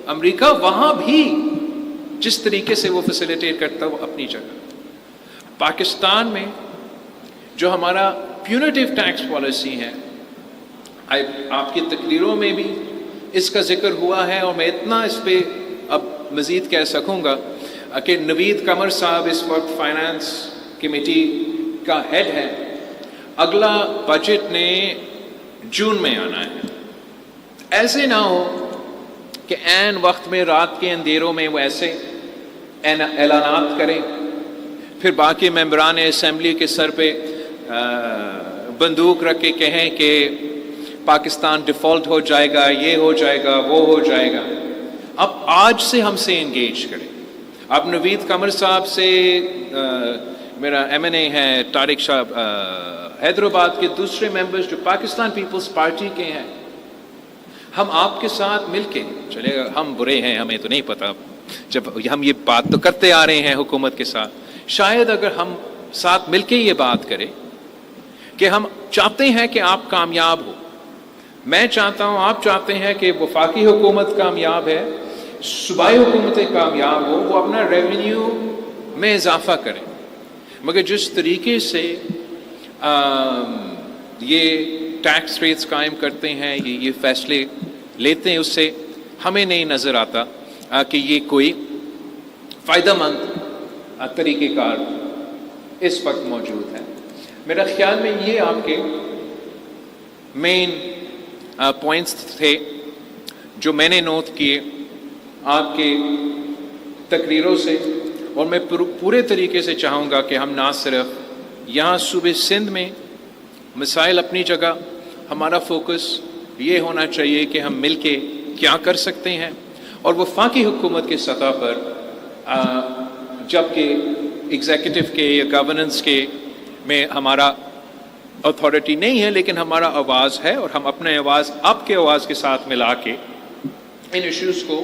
امریکہ، وہاں بھی جس طریقے سے وہ فیسیلیٹیٹ کرتا ہے وہ اپنی جگہ. پاکستان میں جو ہمارا پیونیٹیو ٹیکس پالیسی ہے، آپ کی تقریروں میں بھی اس کا ذکر ہوا ہے، اور میں اتنا اس پہ اب مزید کہہ سکوں گا کہ نوید قمر صاحب اس وقت فائنانس کمیٹی کا ہیڈ ہے. اگلا بجٹ نے جون میں آنا ہے. ایسے نہ ہو کہ عین وقت میں رات کے اندھیروں میں وہ ایسے اعلانات کریں، پھر باقی ممبران اسمبلی کے سر پہ بندوق رکھ کے کہیں کہ پاکستان ڈیفالٹ ہو جائے گا، یہ ہو جائے گا، وہ ہو جائے گا. اب آج سے ہم سے انگیج کریں. اب نوید قمر صاحب سے میرا ایم این اے ہے طارق شاہ حیدرآباد کے دوسرے ممبرز جو پاکستان پیپلز پارٹی کے ہیں، ہم آپ کے ساتھ مل کے چلے گا. ہم برے ہیں، ہمیں تو نہیں پتا، جب ہم یہ بات تو کرتے آ رہے ہیں حکومت کے ساتھ، شاید اگر ہم ساتھ مل کے یہ بات کریں کہ ہم چاہتے ہیں کہ آپ کامیاب ہو. میں چاہتا ہوں، آپ چاہتے ہیں کہ وفاقی حکومت کامیاب ہے، صوبائی حکومتیں کامیاب ہو، وہ اپنا ریونیو میں اضافہ کریں. مگر جس طریقے سے یہ ٹیکس ریٹس قائم کرتے ہیں، یہ فیصلے لیتے ہیں، اس سے ہمیں نہیں نظر آتا کہ یہ کوئی فائدہ مند طریقہ کار اس وقت موجود ہے. میرا خیال میں یہ آپ کے مین پوائنٹس تھے جو میں نے نوٹ کیے آپ کے تقریروں سے، اور میں پورے طریقے سے چاہوں گا کہ ہم نہ صرف یہاں صوبے سندھ میں مسائل اپنی جگہ، ہمارا فوکس یہ ہونا چاہیے کہ ہم مل کے کیا کر سکتے ہیں، اور وفاقی حکومت کے سطح پر جبکہ ایگزیکٹو کے یا گورننس کے میں ہمارا اتھارٹی نہیں ہے، لیکن ہمارا آواز ہے، اور ہم اپنے آواز آپ کے آواز کے ساتھ ملا کے ان ایشوز کو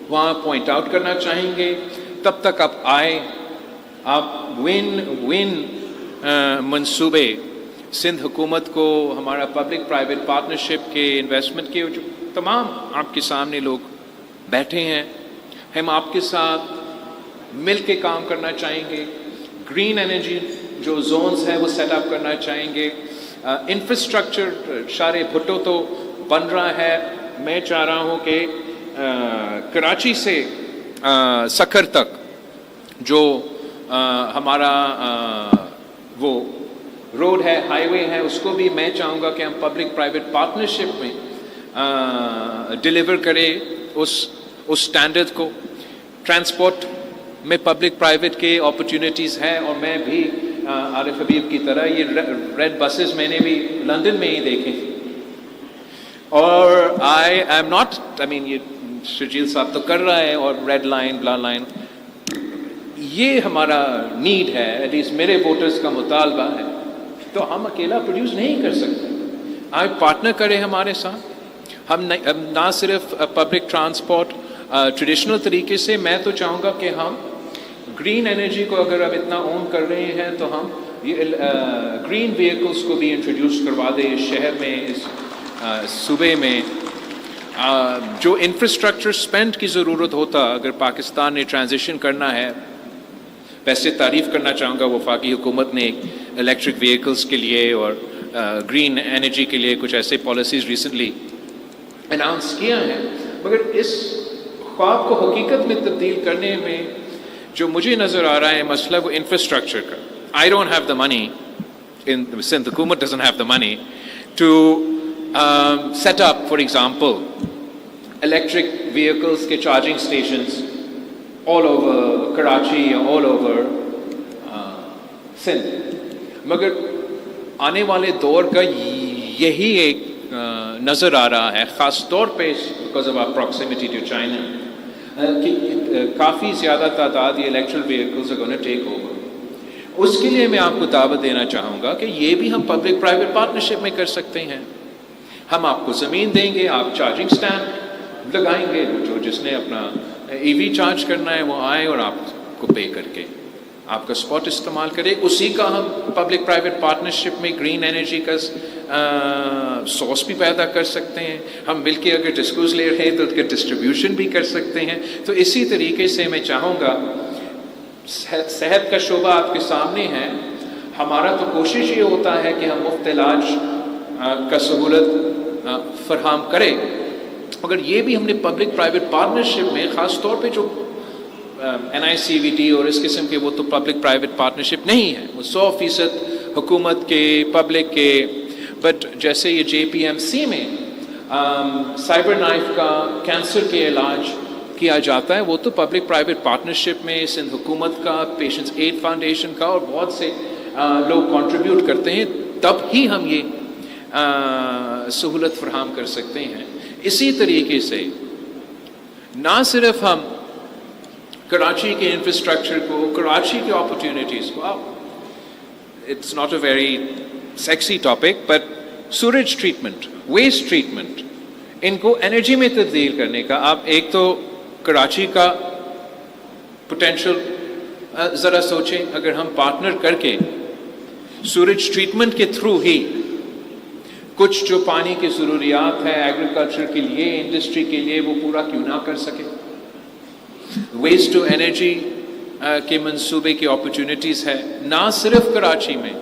وہاں پوائنٹ آؤٹ کرنا چاہیں گے. تب تک آپ آئے، آپ ون منصوبے سندھ حکومت کو، ہمارا پبلک پرائیویٹ پارٹنرشپ کے انویسٹمنٹ کے جو تمام آپ کے سامنے لوگ بیٹھے ہیں، ہم آپ کے ساتھ مل کے کام کرنا چاہیں گے. گرین انرجی جو زونز ہیں وہ سیٹ اپ کرنا چاہیں گے. انفراسٹرکچر شارے بھٹو تو بن رہا ہے. میں چاہ رہا ہوں کہ کراچی سے سکھر تک جو ہمارا وہ روڈ ہے، ہائی وے ہے، اس کو بھی میں چاہوں گا کہ ہم پبلک پرائیویٹ پارٹنرشپ میں ڈیلیور کرے اس سٹینڈرڈ کو. ٹرانسپورٹ میں پبلک پرائیویٹ کے اپرچونیٹیز ہیں، اور میں بھی عارف حبیب کی طرح یہ ریڈ بسز میں نے بھی لندن میں ہی دیکھے، اور آئی ایم ناٹ یہ شجیل صاحب تو کر رہا ہے، اور ریڈ لائن بلا لائن، یہ ہمارا نیڈ ہے، ایٹ لیسٹ میرے ووٹرز کا مطالبہ ہے. تو ہم اکیلا پروڈیوس نہیں کر سکتے، آپ پارٹنر کریں ہمارے ساتھ. ہم نہ صرف پبلک ٹرانسپورٹ ٹریڈیشنل طریقے سے، میں تو چاہوں گا کہ ہم گرین انرجی کو اگر اب اتنا اون کر رہے ہیں تو ہم یہ گرین وہیکلس کو بھی انٹروڈیوس کروا دیں اس شہر میں، اس صوبے میں. جو انفراسٹرکچر سپینڈ کی ضرورت ہوتا اگر پاکستان نے ٹرانزیشن کرنا ہے، ویسے تعریف کرنا چاہوں گا وفاقی حکومت نے الیکٹرک وہیکلس کے لیے اور گرین انرجی کے لیے کچھ ایسے پالیسیز ریسنٹلی اناؤنس کیا ہے، مگر اس خواب کو حقیقت میں تبدیل کرنے میں جو مجھے نظر آ رہا ہے مسئلہ وہ انفراسٹرکچر کا. I don't have the money, Sindh حکومت doesn't have the money to set up, for example, electric vehicles کے charging stations all over Karachi or all over Sindh. مگر آنے والے دور کا یہی ایک نظر آ رہا ہے، خاص طور پہ because of our proximity to China، کہ کافی زیادہ تعداد یہ electric vehicles are going to take over. اس کے لیے میں آپ کو دعوت دینا چاہوں گا کہ یہ بھی ہم پبلک پرائیویٹ پارٹنرشپ میں کر سکتے ہیں. ہم آپ کو زمین دیں گے، آپ چارجنگ سٹینڈ لگائیں گے، جو جس نے اپنا ای وی چارج کرنا ہے وہ آئے اور آپ کو پے کر کے آپ کا اسپاٹ استعمال کرے. اسی کا ہم پبلک پرائیویٹ پارٹنرشپ میں گرین انرجی کا سورس بھی پیدا کر سکتے ہیں. ہم مل کے اگر ڈسکوز لے رہے ہیں تو اس کے ڈسٹریبیوشن بھی کر سکتے ہیں. تو اسی طریقے سے میں چاہوں گا، صحت کا شعبہ آپ کے سامنے ہے، ہمارا تو کوشش یہ ہوتا ہے کہ ہم مفت علاج کا سہولت فراہم کریں، مگر یہ بھی ہم نے پبلک پرائیویٹ پارٹنرشپ میں خاص طور پہ جو NICVT اور اس قسم کے وہ تو پبلک پرائیویٹ پارٹنرشپ نہیں ہے، وہ 100% حکومت کے پبلک کے. بٹ جیسے یہ JPMC میں سائبر نائف کا کینسر کے علاج کیا جاتا ہے، وہ تو پبلک پرائیویٹ پارٹنرشپ میں سندھ حکومت کا، پیشنٹس ایڈ فاؤنڈیشن کا اور بہت سے لوگ کنٹریبیوٹ کرتے ہیں، تب ہی ہم یہ سہولت فراہم کر سکتے ہیں. اسی طریقے سے نہ صرف ہم کراچی کے انفراسٹرکچر کو، کراچی کے اپرچونیٹیز کو، it's not a very sexy topic, but sewerage treatment, waste treatment, ان کو انرجی میں تبدیل کرنے کا. آپ ایک تو کراچی کا پوٹینشیل ذرا سوچیں، اگر ہم پارٹنر کر کے سورج ٹریٹمنٹ کے تھرو ہی کچھ جو پانی کی ضروریات ہے ایگریکلچر کے لیے، انڈسٹری کے لیے، وہ پورا کیوں نہ کر سکے؟ ویسٹ ٹو انرجی کے منصوبے کی اپرچونٹیز ہے، نہ صرف کراچی میں.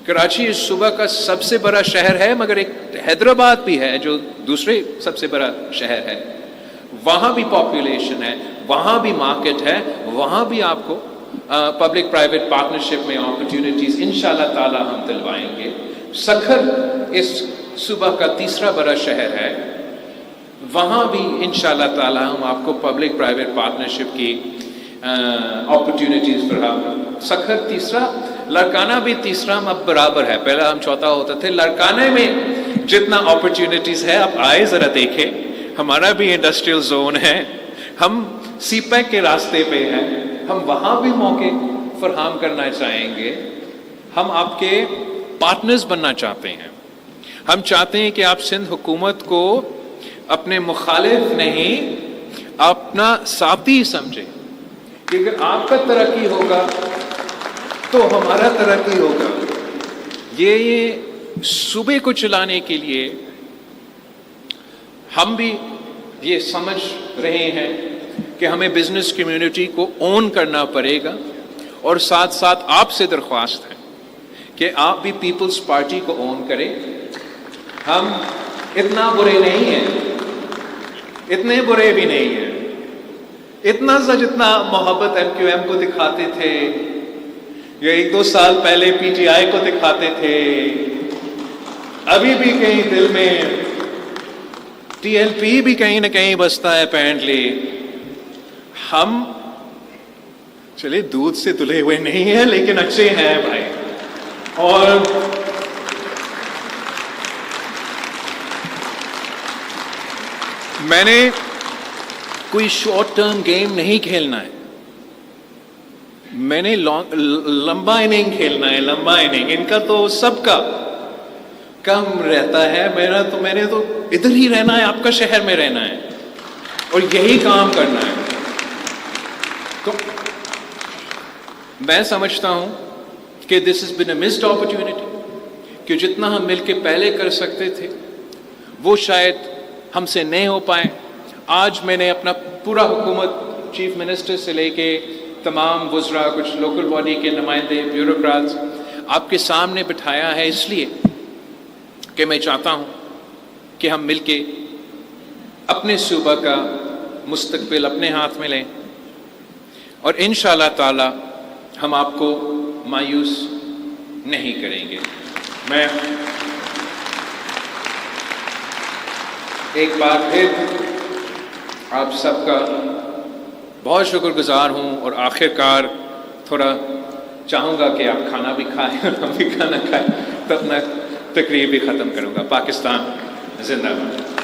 کراچی اس صوبہ کا سب سے بڑا شہر ہے، مگر ایک حیدرآباد بھی ہے جو دوسرے سب سے بڑا شہر ہے، وہاں بھی پاپولیشن ہے، وہاں بھی مارکیٹ ہے، وہاں بھی آپ کو پبلک پرائیویٹ پارٹنرشپ میں اپرچونٹیز انشاءاللہ تعالی ہم دلوائیں گے. سکھر اس صوبہ کا تیسرا بڑا شہر ہے، وہاں بھی انشاءاللہ تعالی ہم آپ کو پبلک پرائیویٹ پارٹنرشپ کی اپرچونٹیز فراہم. سکھر تیسرا، لڑکانہ بھی تیسرا، اب برابر ہے، پہلا ہم چوتھا ہوتا تھے. لڑکانہ میں جتنا اپرچونٹیز ہے، آپ آئے ذرا دیکھیں، ہمارا بھی انڈسٹریل زون ہے، ہم سی پیک کے راستے پہ ہیں، ہم وہاں بھی موقع فراہم کرنا چاہیں گے. ہم آپ کے پارٹنرز بننا چاہتے ہیں. ہم چاہتے ہیں کہ آپ سندھ حکومت کو اپنے مخالف نہیں، اپنا ساتھی سمجھیں، کہ اگر آپ کا ترقی ہوگا تو ہمارا ترقی ہوگا. یہ صوبے کو چلانے کے لیے ہم بھی یہ سمجھ رہے ہیں کہ ہمیں بزنس کمیونٹی کو اون کرنا پڑے گا، اور ساتھ ساتھ آپ سے درخواست ہے کہ آپ بھی پیپلز پارٹی کو اون کریں. ہم اتنا برے نہیں ہیں، اتنے برے بھی نہیں ہیں، اتنا سا جتنا محبت ایم کیو ایم کو دکھاتے تھے یا 1-2 سال پہلے پی ٹی آئی کو دکھاتے تھے، ابھی بھی کہیں دل میں ٹی ایل پی بھی کہیں نہ کہیں بستا ہے اپیرنٹلی. ہم چلے دودھ سے دھلے ہوئے نہیں ہیں لیکن اچھے ہیں بھائی. اور میں نے کوئی شارٹ ٹرم گیم نہیں کھیلنا ہے، میں نے لمبا اننگ کھیلنا ہے. لمبا اننگ ان کا تو سب کا کم رہتا ہے، میں نے تو ادھر ہی رہنا ہے، آپ کا شہر میں رہنا ہے اور یہی کام کرنا ہے. تو میں سمجھتا ہوں کہ دس از بن اے مسڈ اپرچونٹی، کہ جتنا ہم مل کے پہلے کر سکتے تھے وہ شاید ہم سے نہیں ہو پائے. آج میں نے اپنا پورا حکومت، چیف منسٹر سے لے کے تمام وزراء، کچھ لوکل باڈی کے نمائندے، بیوروکریٹس آپ کے سامنے بٹھایا ہے، اس لیے کہ میں چاہتا ہوں کہ ہم مل کے اپنے صوبہ کا مستقبل اپنے ہاتھ میں لیں، اور انشاءاللہ تعالی ہم آپ کو مایوس نہیں کریں گے. میں ایک بار پھر آپ سب کا بہت شکر گزار ہوں، اور آخر کار تھوڑا چاہوں گا کہ آپ کھانا بھی کھائیں اور ہم بھی کھانا کھائیں، تب میں تقریر بھی ختم کروں گا. پاکستان زندہ باد.